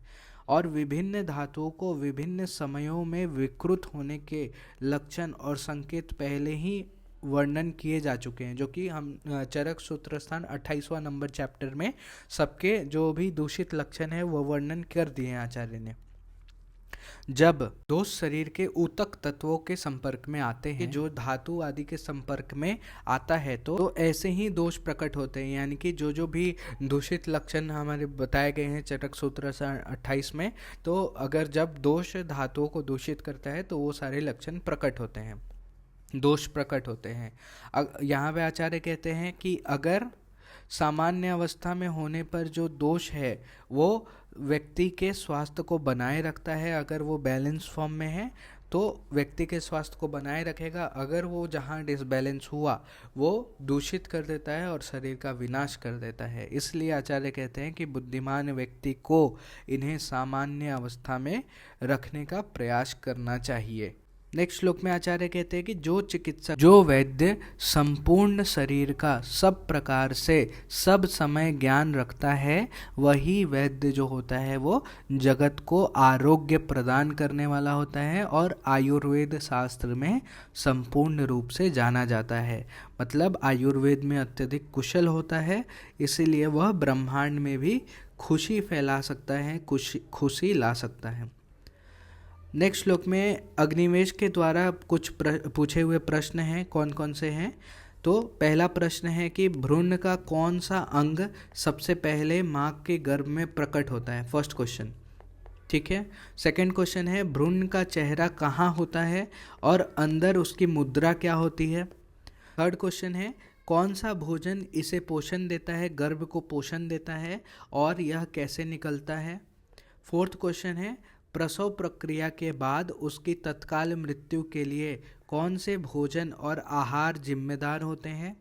और विभिन्न धातुओं को विभिन्न समयों में विकृत होने के लक्षण और संकेत पहले ही वर्णन किए जा चुके हैं, जो कि हम चरक सूत्र स्थान 28वां नंबर चैप्टर में सबके जो भी दूषित लक्षण है वो वर्णन कर दिए हैं आचार्य ने। जब दोष शरीर के ऊतक तत्वों के संपर्क में आते हैं, जो धातु आदि के संपर्क में आता है, तो ऐसे ही दोष प्रकट होते हैं। यानी कि जो जो भी दूषित लक्षण हमारे बताए गए हैं चरक सूत्र 28 में, तो अगर जब दोष धातुओं को दूषित करता है तो वो सारे लक्षण प्रकट होते हैं, दोष प्रकट होते हैं। यहाँ पे आचार्य कहते हैं कि अगर सामान्य अवस्था में होने पर जो दोष है वो व्यक्ति के स्वास्थ्य को बनाए रखता है, अगर वो बैलेंस फॉर्म में है तो व्यक्ति के स्वास्थ्य को बनाए रखेगा। अगर वो जहाँ डिसबैलेंस हुआ वो दूषित कर देता है और शरीर का विनाश कर देता है। इसलिए आचार्य कहते हैं कि बुद्धिमान व्यक्ति को इन्हें सामान्य अवस्था में रखने का प्रयास करना चाहिए। नेक्स्ट श्लोक में आचार्य कहते हैं कि जो चिकित्सक, जो वैद्य संपूर्ण शरीर का सब प्रकार से सब समय ज्ञान रखता है, वही वैद्य जो होता है वो जगत को आरोग्य प्रदान करने वाला होता है और आयुर्वेद शास्त्र में संपूर्ण रूप से जाना जाता है। मतलब आयुर्वेद में अत्यधिक कुशल होता है, इसीलिए वह ब्रह्मांड में भी खुशी फैला सकता है, खुशी ला सकता है। नेक्स्ट श्लोक में अग्निवेश के द्वारा कुछ पूछे हुए प्रश्न हैं। कौन कौन से हैं? तो पहला प्रश्न है कि भ्रूण का कौन सा अंग सबसे पहले माँ के गर्भ में प्रकट होता है, फर्स्ट क्वेश्चन। ठीक है। सेकंड क्वेश्चन है भ्रूण का चेहरा कहाँ होता है और अंदर उसकी मुद्रा क्या होती है। थर्ड क्वेश्चन है कौन सा भोजन इसे पोषण देता है, गर्भ को पोषण देता है, और यह कैसे निकलता है। फोर्थ क्वेश्चन है प्रसव प्रक्रिया के बाद उसकी तत्काल मृत्यु के लिए कौन से भोजन और आहार जिम्मेदार होते हैं।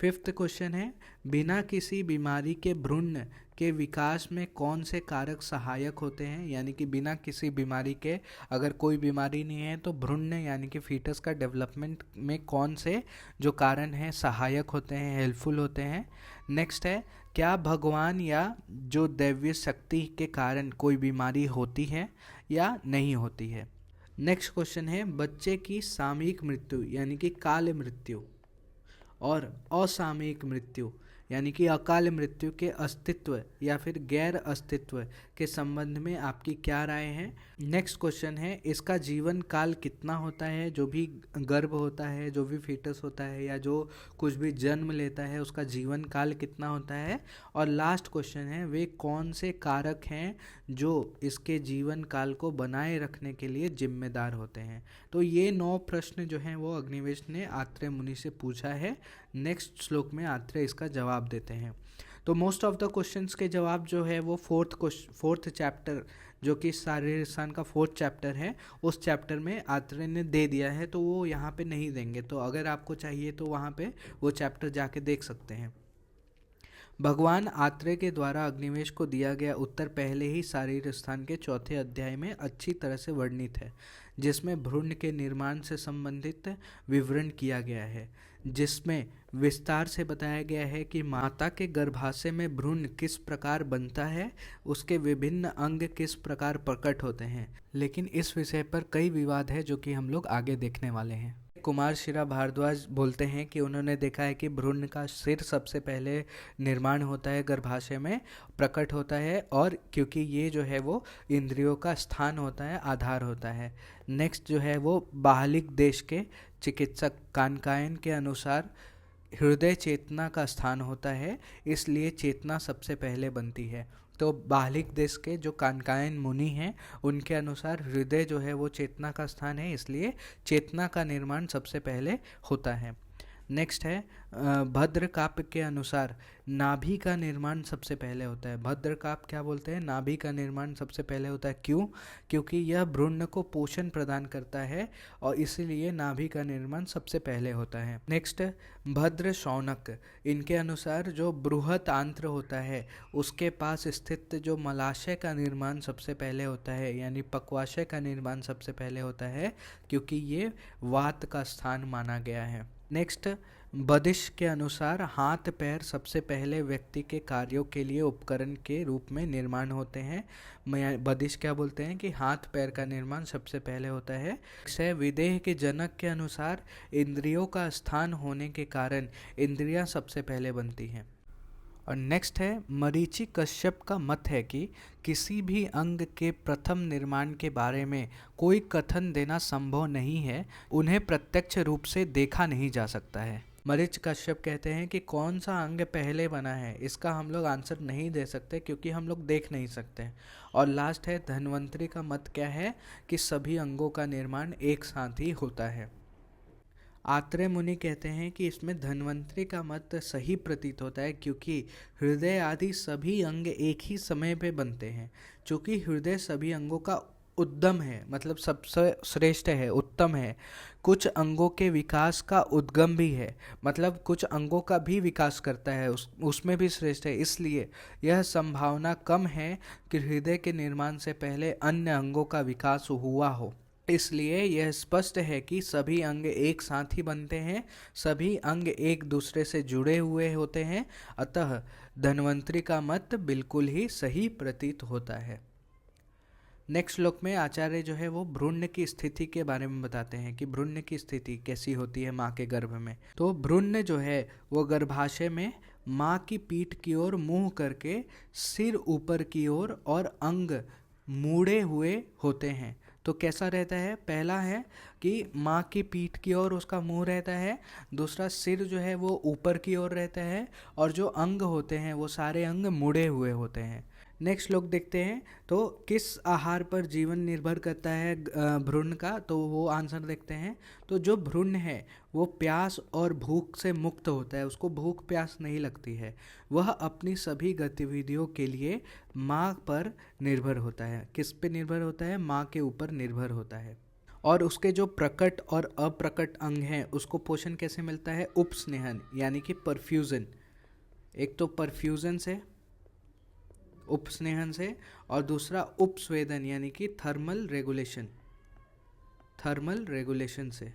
5th क्वेश्चन है, बिना किसी बीमारी के भ्रूण के विकास में कौन से कारक सहायक होते हैं। यानी कि बिना किसी बीमारी के, अगर कोई बीमारी नहीं है तो भ्रूण यानी कि फीटस का डेवलपमेंट में कौन से जो कारण हैं सहायक होते हैं, हेल्पफुल होते हैं। नेक्स्ट है, क्या भगवान या जो दैवीय शक्ति के कारण कोई बीमारी होती है या नहीं होती है। नेक्स्ट क्वेश्चन है, बच्चे की सामयिक मृत्यु यानी कि काल मृत्यु और असामयिक मृत्यु यानी कि अकाल मृत्यु के अस्तित्व या फिर गैर अस्तित्व के संबंध में आपकी क्या राय है। नेक्स्ट क्वेश्चन है, इसका जीवन काल कितना होता है। जो भी गर्भ होता है, जो भी फीटस होता है या जो कुछ भी जन्म लेता है उसका जीवन काल कितना होता है। और लास्ट क्वेश्चन है, वे कौन से कारक हैं जो इसके जीवन काल को बनाए रखने के लिए जिम्मेदार होते हैं। तो ये 9 प्रश्न जो हैं वो अग्निवेश ने आत्रेय मुनि से पूछा है। नेक्स्ट श्लोक में आत्रेय इसका जवाब देते हैं। तो मोस्ट ऑफ द क्वेश्चंस के जवाब जो है वो फोर्थ चैप्टर जो कि शारीरिक रसायन का 4th चैप्टर है उस चैप्टर में आत्रेय ने दे दिया है, तो वो यहाँ पे नहीं देंगे। तो अगर आपको चाहिए तो वहाँ पे वो चैप्टर जाके देख सकते हैं। भगवान आत्रेय के द्वारा अग्निवेश को दिया गया उत्तर पहले ही शारीरिक स्थान के 4थे अध्याय में अच्छी तरह से वर्णित है, जिसमें भ्रूण के निर्माण से संबंधित विवरण किया गया है, जिसमें विस्तार से बताया गया है कि माता के गर्भाशय में भ्रूण किस प्रकार बनता है, उसके विभिन्न अंग किस प्रकार प्रकट होते हैं। लेकिन इस विषय पर कई विवाद है जो कि हम लोग आगे देखने वाले हैं। कुमार शिरा भारद्वाज बोलते हैं कि उन्होंने देखा है कि भ्रूण का सिर सबसे पहले निर्माण होता है, गर्भाशय में प्रकट होता है, और क्योंकि ये जो है वो इंद्रियों का स्थान होता है, आधार होता है। नेक्स्ट जो है वो बाहलिक देश के चिकित्सक कानकायन के अनुसार हृदय चेतना का स्थान होता है, इसलिए चेतना सबसे पहले बनती है। तो बाहलिक देश के जो कानकायन मुनि हैं उनके अनुसार हृदय जो है वो चेतना का स्थान है, इसलिए चेतना का निर्माण सबसे पहले होता है। नेक्स्ट है भद्रकाप के अनुसार नाभि का निर्माण सबसे पहले होता है। भद्रकाप क्या बोलते हैं, नाभि का निर्माण सबसे पहले होता है। क्यों? क्योंकि यह भ्रूण को पोषण प्रदान करता है और इसीलिए नाभि का निर्माण सबसे पहले होता है। नेक्स्ट भद्र शौनक, इनके अनुसार जो बृहत आंत्र होता है उसके पास स्थित जो मलाशय का निर्माण सबसे पहले होता है, यानी पक्वाशय का निर्माण सबसे पहले होता है, क्योंकि ये वात का स्थान माना गया है। नेक्स्ट बदिश के अनुसार हाथ पैर सबसे पहले व्यक्ति के कार्यों के लिए उपकरण के रूप में निर्माण होते हैं। बदिश क्या बोलते हैं कि हाथ पैर का निर्माण सबसे पहले होता है। विदेह के जनक के अनुसार इंद्रियों का स्थान होने के कारण इंद्रियां सबसे पहले बनती हैं। और नेक्स्ट है मरीचि कश्यप का मत है कि किसी भी अंग के प्रथम निर्माण के बारे में कोई कथन देना संभव नहीं है, उन्हें प्रत्यक्ष रूप से देखा नहीं जा सकता है। मरीच कश्यप कहते हैं कि कौन सा अंग पहले बना है इसका हम लोग आंसर नहीं दे सकते क्योंकि हम लोग देख नहीं सकते। और लास्ट है धन्वंतरि का मत क्या है कि सभी अंगों का निर्माण एक साथ ही होता है। आत्रेय मुनि कहते हैं कि इसमें धन्वंतरि का मत सही प्रतीत होता है क्योंकि हृदय आदि सभी अंग एक ही समय पे बनते हैं। चूँकि हृदय सभी अंगों का उद्गम है, मतलब सबसे श्रेष्ठ है, उत्तम है। कुछ अंगों के विकास का उद्गम भी है, मतलब कुछ अंगों का भी विकास करता है, उसमें भी श्रेष्ठ है। इसलिए यह संभावना कम है कि हृदय के निर्माण से पहले अन्य अंगों का विकास हुआ हो। इसलिए यह स्पष्ट है कि सभी अंग एक साथ ही बनते हैं, सभी अंग एक दूसरे से जुड़े हुए होते हैं, अतः धन्वंतरि का मत बिल्कुल ही सही प्रतीत होता है। नेक्स्ट श्लोक में आचार्य जो है वो भ्रूण की स्थिति के बारे में बताते हैं कि भ्रूण की स्थिति कैसी होती है माँ के गर्भ में। तो भ्रूण जो है वो गर्भाशय में माँ की पीठ की ओर मुंह करके सिर ऊपर की ओर और अंग मुड़े हुए होते हैं। तो कैसा रहता है, पहला है कि माँ की पीठ की ओर उसका मुंह रहता है, दूसरा सिर जो है वो ऊपर की ओर रहता है, और जो अंग होते हैं वो सारे अंग मुड़े हुए होते हैं। नेक्स्ट श्लोक देखते हैं। तो किस आहार पर जीवन निर्भर करता है भ्रूण का, तो वो आंसर देखते हैं। तो जो भ्रूण है वो प्यास और भूख से मुक्त होता है, उसको भूख प्यास नहीं लगती है, वह अपनी सभी गतिविधियों के लिए माँ पर निर्भर होता है। किस पे निर्भर होता है, माँ के ऊपर निर्भर होता है। और उसके जो प्रकट और अप्रकट अंग हैं उसको पोषण कैसे मिलता है? उपस्नेहन यानी कि परफ्यूजन। एक तो परफ्यूजन से, उपस्नेहन से, और दूसरा उपस्वेदन यानी कि थर्मल रेगुलेशन, थर्मल रेगुलेशन से।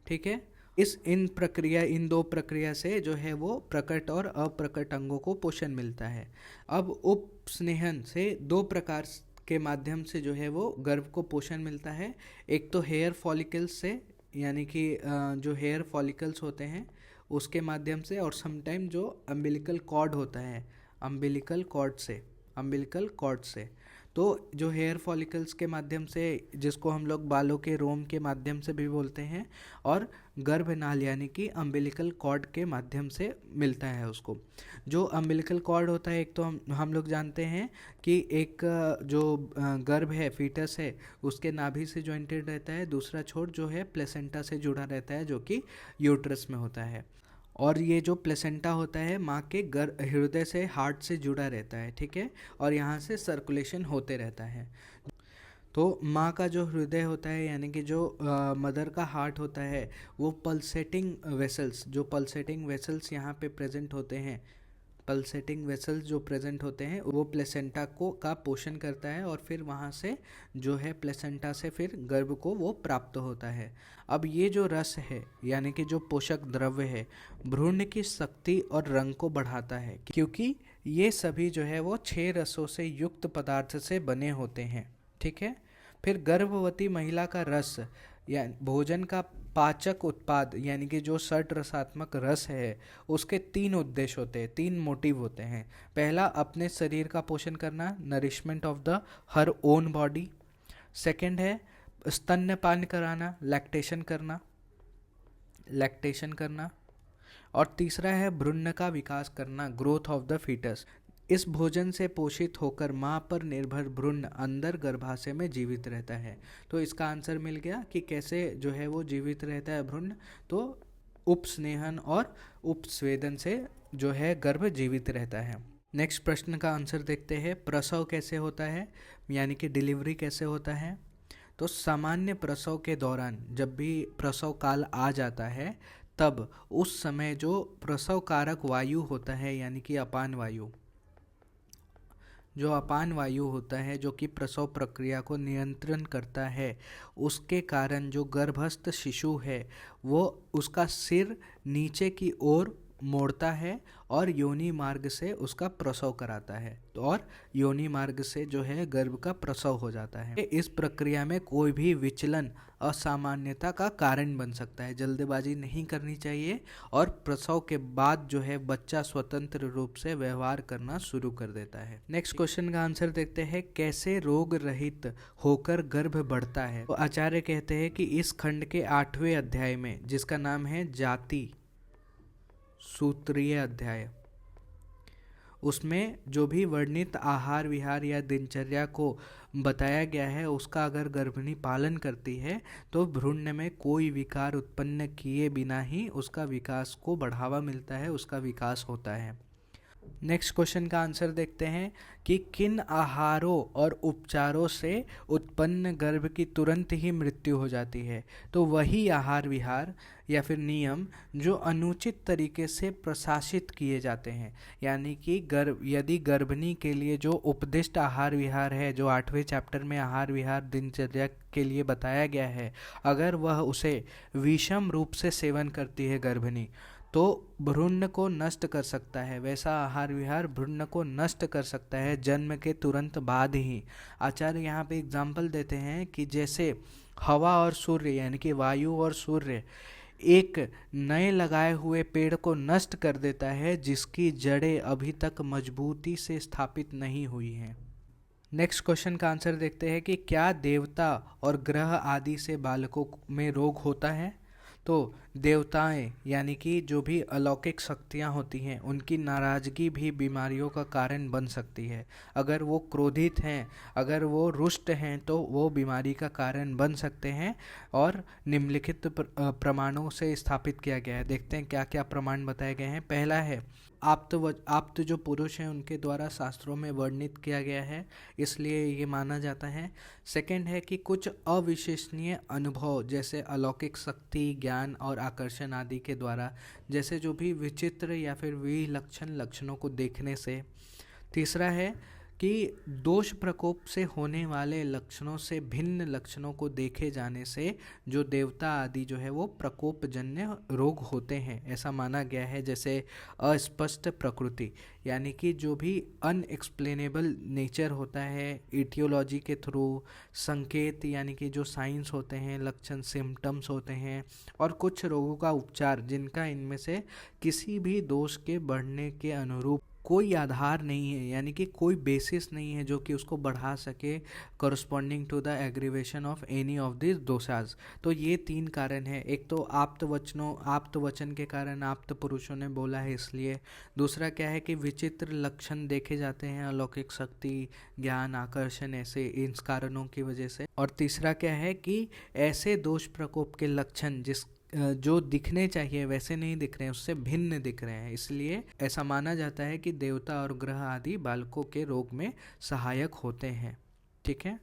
ठीक है, इन दो प्रक्रिया से जो है वो प्रकट और अप्रकट अंगों को पोषण मिलता है। अब उपस्नेहन से दो प्रकार के माध्यम से जो है वो गर्भ को पोषण मिलता है। एक तो हेयर फॉलिकल्स से, यानी कि जो हेयर फॉलिकल्स होते हैं उसके माध्यम से, और समटाइम जो अम्बिलिकल कॉर्ड होता है, अम्बिलिकल कॉर्ड से। तो जो हेयर फॉलिकल्स के माध्यम से, जिसको हम लोग बालों के रोम के माध्यम से भी बोलते हैं, और गर्भनाल यानी कि अम्बिलिकल कॉर्ड के माध्यम से मिलता है उसको। जो अम्बिलिकल कॉर्ड होता है, एक तो हम लोग जानते हैं कि एक जो गर्भ है, फीटस है, उसके नाभि से जॉइंटेड रहता है, दूसरा छोर जो है प्लेसेंटा से जुड़ा रहता है, जो कि यूट्रस में होता है। और ये जो प्लेसेंटा होता है माँ के हृदय से, हार्ट से जुड़ा रहता है। ठीक है, और यहाँ से सर्कुलेशन होते रहता है। तो माँ का जो हृदय होता है, यानी कि जो मदर का हार्ट होता है, वो पल्सेटिंग वेसल्स यहाँ पे प्रेजेंट होते हैं। पल्सेटिंग वेसल्स जो प्रेजेंट होते हैं वो प्लेसेंटा का पोषण करता है, और फिर वहाँ से जो है प्लेसेंटा से फिर गर्भ को वो प्राप्त होता है। अब ये जो रस है, यानी कि जो पोषक द्रव्य है, भ्रूण की शक्ति और रंग को बढ़ाता है, क्योंकि ये सभी जो है वो 6 रसों से युक्त पदार्थ से बने होते हैं। ठीक है, फिर गर्भवती महिला का रस या भोजन का पाचक उत्पाद, यानी कि जो षट रसात्मक रस है, उसके 3 उद्देश्य होते हैं, 3 मोटिव होते हैं। पहला, अपने शरीर का पोषण करना, nourishment of the her own body. Second है स्तन्यपान कराना, लैक्टेशन करना। और तीसरा है भ्रूण का विकास करना, ग्रोथ ऑफ द फीटस। इस भोजन से पोषित होकर माँ पर निर्भर भ्रूण अंदर गर्भाशय में जीवित रहता है। तो इसका आंसर मिल गया कि कैसे जो है वो जीवित रहता है भ्रूण। तो उपस्नेहन और उपस्वेदन से जो है गर्भ जीवित रहता है। नेक्स्ट प्रश्न का आंसर देखते हैं, प्रसव कैसे होता है, यानी कि डिलीवरी कैसे होता है। तो सामान्य प्रसव के दौरान जब भी प्रसव काल आ जाता है, तब उस समय जो प्रसव कारक वायु होता है, यानी कि अपान वायु होता है, जो कि प्रसव प्रक्रिया को नियंत्रण करता है, उसके कारण जो गर्भस्थ शिशु है वो उसका सिर नीचे की ओर मोड़ता है और योनि मार्ग से उसका प्रसव कराता है, और योनि मार्ग से जो है गर्भ का प्रसव हो जाता है। इस प्रक्रिया में कोई भी विचलन असामान्यता का कारण बन सकता है। जल्दबाजी नहीं करनी चाहिए, और प्रसव के बाद जो है बच्चा स्वतंत्र रूप से व्यवहार करना शुरू कर देता है। नेक्स्ट क्वेश्चन का आंसर देखते हैं, कैसे रोग रहित होकर गर्भ बढ़ता है। तो आचार्य कहते हैं कि इस खंड के 8वें अध्याय में, जिसका नाम है जाति सूत्रीय अध्याय, उसमें जो भी वर्णित आहार विहार या दिनचर्या को बताया गया है, उसका अगर गर्भिणी पालन करती है तो भ्रूण में कोई विकार उत्पन्न किए बिना ही उसका विकास को बढ़ावा मिलता है, उसका विकास होता है। नेक्स्ट क्वेश्चन का आंसर देखते हैं कि किन आहारों और उपचारों से उत्पन्न गर्भ की तुरंत ही मृत्यु हो जाती है। तो वही आहार विहार या फिर नियम जो अनुचित तरीके से प्रशासित किए जाते हैं, यानी कि यदि गर्भिणी के लिए जो उपदिष्ट आहार विहार है, जो 8वें चैप्टर में आहार विहार दिनचर्या के लिए बताया गया है, अगर वह उसे विषम रूप से सेवन करती है गर्भिणी, तो भ्रूण को नष्ट कर सकता है। वैसा आहार विहार भ्रूण को नष्ट कर सकता है जन्म के तुरंत बाद ही। आचार्य यहाँ पे एग्जाम्पल देते हैं कि जैसे हवा और सूर्य, यानी कि वायु और सूर्य, एक नए लगाए हुए पेड़ को नष्ट कर देता है जिसकी जड़ें अभी तक मजबूती से स्थापित नहीं हुई हैं। नेक्स्ट क्वेश्चन का आंसर देखते हैं कि क्या देवता और ग्रह आदि से बालकों में रोग होता है। तो देवताएं, यानी कि जो भी अलौकिक शक्तियां होती हैं, उनकी नाराज़गी भी बीमारियों का कारण बन सकती है। अगर वो क्रोधित हैं, अगर वो रुष्ट हैं, तो वो बीमारी का कारण बन सकते हैं, और निम्नलिखित प्रमाणों से स्थापित किया गया है। देखते हैं क्या क्या प्रमाण बताए गए हैं। पहला है आप्त जो पुरुष हैं उनके द्वारा शास्त्रों में वर्णित किया गया है, इसलिए ये माना जाता है। सेकंड है कि कुछ अविश्वसनीय अनुभव जैसे अलौकिक शक्ति, ज्ञान और आकर्षण आदि के द्वारा, जैसे जो भी विचित्र या फिर विलक्षण लक्षणों को देखने से। तीसरा है कि दोष प्रकोप से होने वाले लक्षणों से भिन्न लक्षणों को देखे जाने से जो देवता आदि जो है वो प्रकोपजन्य रोग होते हैं, ऐसा माना गया है। जैसे अस्पष्ट प्रकृति, यानी कि जो भी अनएक्सप्लेनेबल नेचर होता है इटियोलॉजी के थ्रू, संकेत यानी कि जो साइंस होते हैं, लक्षण सिम्टम्स होते हैं, और कुछ रोगों का उपचार जिनका इनमें से किसी भी दोष के बढ़ने के अनुरूप कोई आधार नहीं है, यानी कि कोई बेसिस नहीं है जो कि उसको बढ़ा सके corresponding to the aggravation of any of this doshas. तो ये 3 कारण है। एक तो आप्त वचन के कारण आप्त पुरुषों ने बोला है इसलिए। दूसरा क्या है कि विचित्र लक्षण देखे जाते हैं, अलौकिक शक्ति, ज्ञान, आकर्षण, ऐसे इन कारणों की वजह से। और तीसरा क्या है कि ऐसे दोष प्रकोप के लक्षण जो दिखने चाहिए वैसे नहीं दिख रहे हैं, उससे भिन्न दिख रहे हैं, इसलिए ऐसा माना जाता है कि देवता और ग्रह आदि बालकों के रोग में सहायक होते हैं। ठीक है,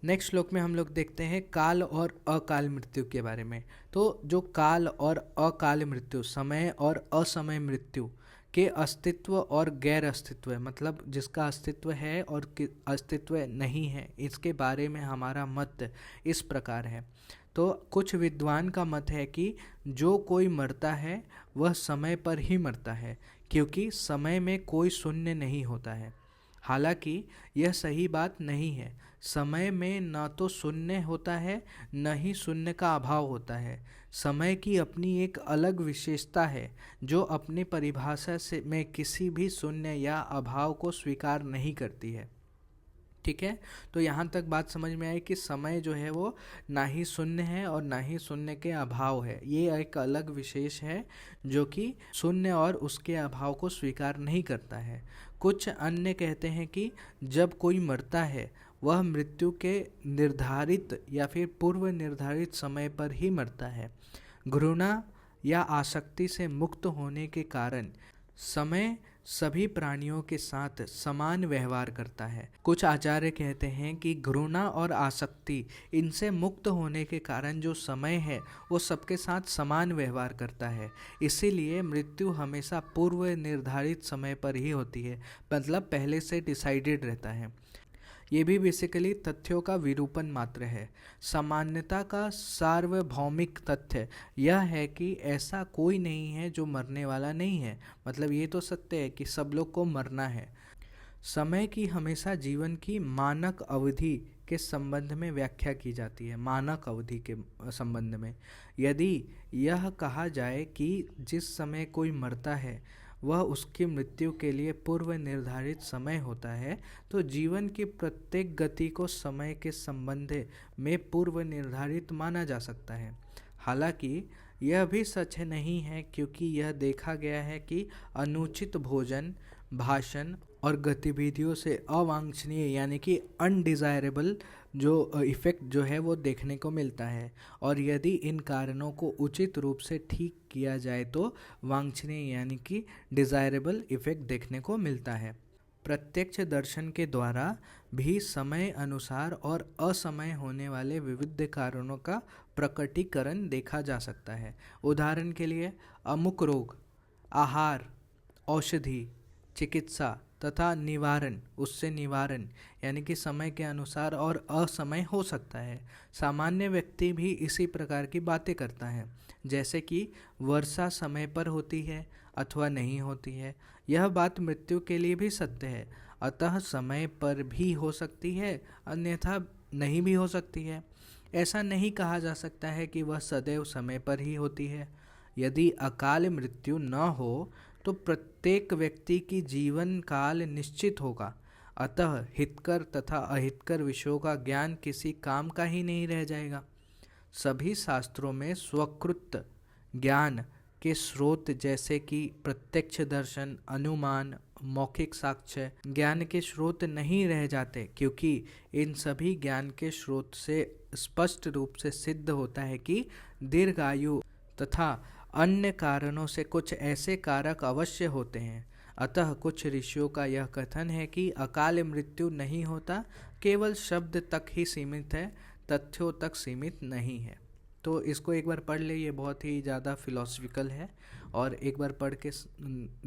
नेक्स्ट श्लोक में हम लोग देखते हैं काल और अकाल मृत्यु के बारे में। तो जो काल और अकाल मृत्यु, समय और असमय मृत्यु के अस्तित्व और गैर अस्तित्व, मतलब जिसका अस्तित्व है और अस्तित्व नहीं है, इसके बारे में हमारा मत इस प्रकार है। तो कुछ विद्वान का मत है कि जो कोई मरता है वह समय पर ही मरता है, क्योंकि समय में कोई शून्य नहीं होता है। हालांकि यह सही बात नहीं है। समय में न तो शून्य होता है, न ही शून्य का अभाव होता है। समय की अपनी एक अलग विशेषता है जो अपनी परिभाषा से में किसी भी शून्य या अभाव को स्वीकार नहीं करती है। ठीक है, तो यहाँ तक बात समझ में आई कि समय जो है वो ना ही शून्य है और ना ही शून्य के अभाव है। ये एक अलग विशेष है जो कि शून्य और उसके अभाव को स्वीकार नहीं करता है। कुछ अन्य कहते हैं कि जब कोई मरता है वह मृत्यु के निर्धारित या फिर पूर्व निर्धारित समय पर ही मरता है। घृणा या आसक्ति से मुक्त होने के कारण समय सभी प्राणियों के साथ समान व्यवहार करता है। कुछ आचार्य कहते हैं कि घृणा और आसक्ति इनसे मुक्त होने के कारण जो समय है वो सबके साथ समान व्यवहार करता है, इसीलिए मृत्यु हमेशा पूर्व निर्धारित समय पर ही होती है, मतलब पहले से डिसाइडेड रहता है। ये भी बेसिकली तथ्यों का विरूपण मात्र है। सामान्यता का सार्वभौमिक तथ्य यह है कि ऐसा कोई नहीं है जो मरने वाला नहीं है, मतलब ये तो सत्य है कि सब लोग को मरना है। समय की हमेशा जीवन की मानक अवधि के संबंध में व्याख्या की जाती है। मानक अवधि के संबंध में यदि यह कहा जाए कि जिस समय कोई मरता है वह उसकी मृत्यु के लिए पूर्व निर्धारित समय होता है, तो जीवन की प्रत्येक गति को समय के संबंध में पूर्व निर्धारित माना जा सकता है। हालांकि यह भी सच नहीं है, क्योंकि यह देखा गया है कि अनुचित भोजन, भाषण और गतिविधियों से अवांछनीय यानी कि अनडिज़ायरेबल जो इफ़ेक्ट जो है वो देखने को मिलता है, और यदि इन कारणों को उचित रूप से ठीक किया जाए तो वांछनीय यानी कि डिज़ायरेबल इफ़ेक्ट देखने को मिलता है। प्रत्यक्ष दर्शन के द्वारा भी समय अनुसार और असमय होने वाले विविध कारणों का प्रकटीकरण देखा जा सकता है। उदाहरण के लिए अमुक रोग, आहार, औषधि, चिकित्सा तथा निवारण, उससे निवारण यानी कि समय के अनुसार और असमय हो सकता है। सामान्य व्यक्ति भी इसी प्रकार की बातें करता है, जैसे कि वर्षा समय पर होती है अथवा नहीं होती है। यह बात मृत्यु के लिए भी सत्य है, अतः समय पर भी हो सकती है, अन्यथा नहीं भी हो सकती है। ऐसा नहीं कहा जा सकता है कि वह सदैव समय पर ही होती है। यदि अकाल मृत्यु न हो तो प्रत्येक व्यक्ति की जीवन काल निश्चित होगा, अतः हितकर तथा अहितकर विषयों का ज्ञान किसी काम का ही नहीं रह जाएगा। सभी शास्त्रों में स्वकृत ज्ञान के स्रोत जैसे कि प्रत्यक्ष दर्शन, अनुमान, मौखिक साक्ष्य ज्ञान के स्रोत नहीं रह जाते, क्योंकि इन सभी ज्ञान के स्रोत से स्पष्ट रूप से सिद्ध होता है कि दीर्घायु तथा अन्य कारणों से कुछ ऐसे कारक अवश्य होते हैं। अतः कुछ ऋषियों का यह कथन है कि अकाल मृत्यु नहीं होता, केवल शब्द तक ही सीमित है, तथ्यों तक सीमित नहीं है। तो इसको एक बार पढ़ ले, ये बहुत ही ज़्यादा फिलोसफिकल है और एक बार पढ़ के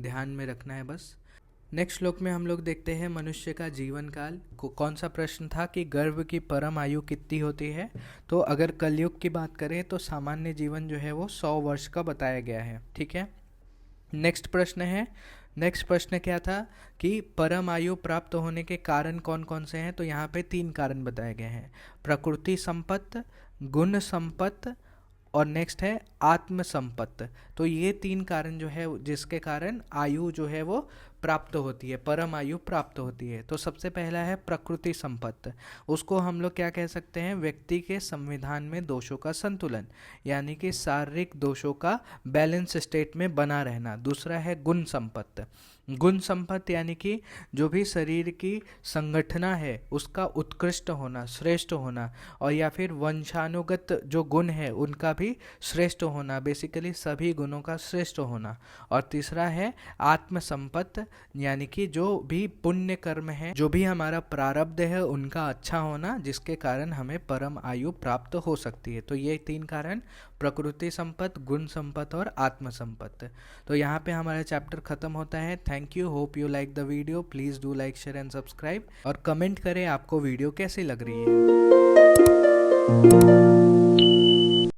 ध्यान में रखना है बस। नेक्स्ट श्लोक में हम लोग देखते हैं मनुष्य का जीवन काल को। कौन सा प्रश्न था कि गर्भ की परम आयु कितनी होती है? तो अगर कलयुग की बात करें तो सामान्य जीवन जो है वो 100 वर्ष का बताया गया है। ठीक है, नेक्स्ट प्रश्न क्या था कि परम आयु प्राप्त होने के कारण कौन कौन से हैं? तो यहाँ पे 3 कारण बताए गए हैं, प्रकृति संपत्ति, गुण संपत्ति और नेक्स्ट है आत्म संपत्ति। तो ये 3 कारण जो है जिसके कारण आयु जो है वो प्राप्त होती है, परम आयु प्राप्त होती है। तो सबसे पहला है प्रकृति संपत्ति। उसको हम लोग क्या कह सकते हैं? व्यक्ति के संविधान में दोषों का संतुलन, यानी कि शारीरिक दोषों का बैलेंस स्टेट में बना रहना। दूसरा है गुण संपत्ति। गुण संपत्ति यानी कि जो भी शरीर की संगठना है उसका उत्कृष्ट होना, श्रेष्ठ होना, और या फिर वंशानुगत जो गुण है उनका भी श्रेष्ठ होना, बेसिकली सभी गुणों का श्रेष्ठ होना। और तीसरा है आत्म संपत्ति, यानी कि जो भी पुण्य कर्म है, जो भी हमारा प्रारब्ध है उनका अच्छा होना, जिसके कारण हमें परम आयु प्राप्त हो सकती है। तो ये 3 कारण, प्रकृति संपत्ति, गुण संपत्ति और आत्म संपत्ति। तो यहाँ पे हमारा चैप्टर खत्म होता है। Thank you, hope you like the video. Please do like, share and subscribe और कमेंट करें आपको वीडियो कैसी लग रही है।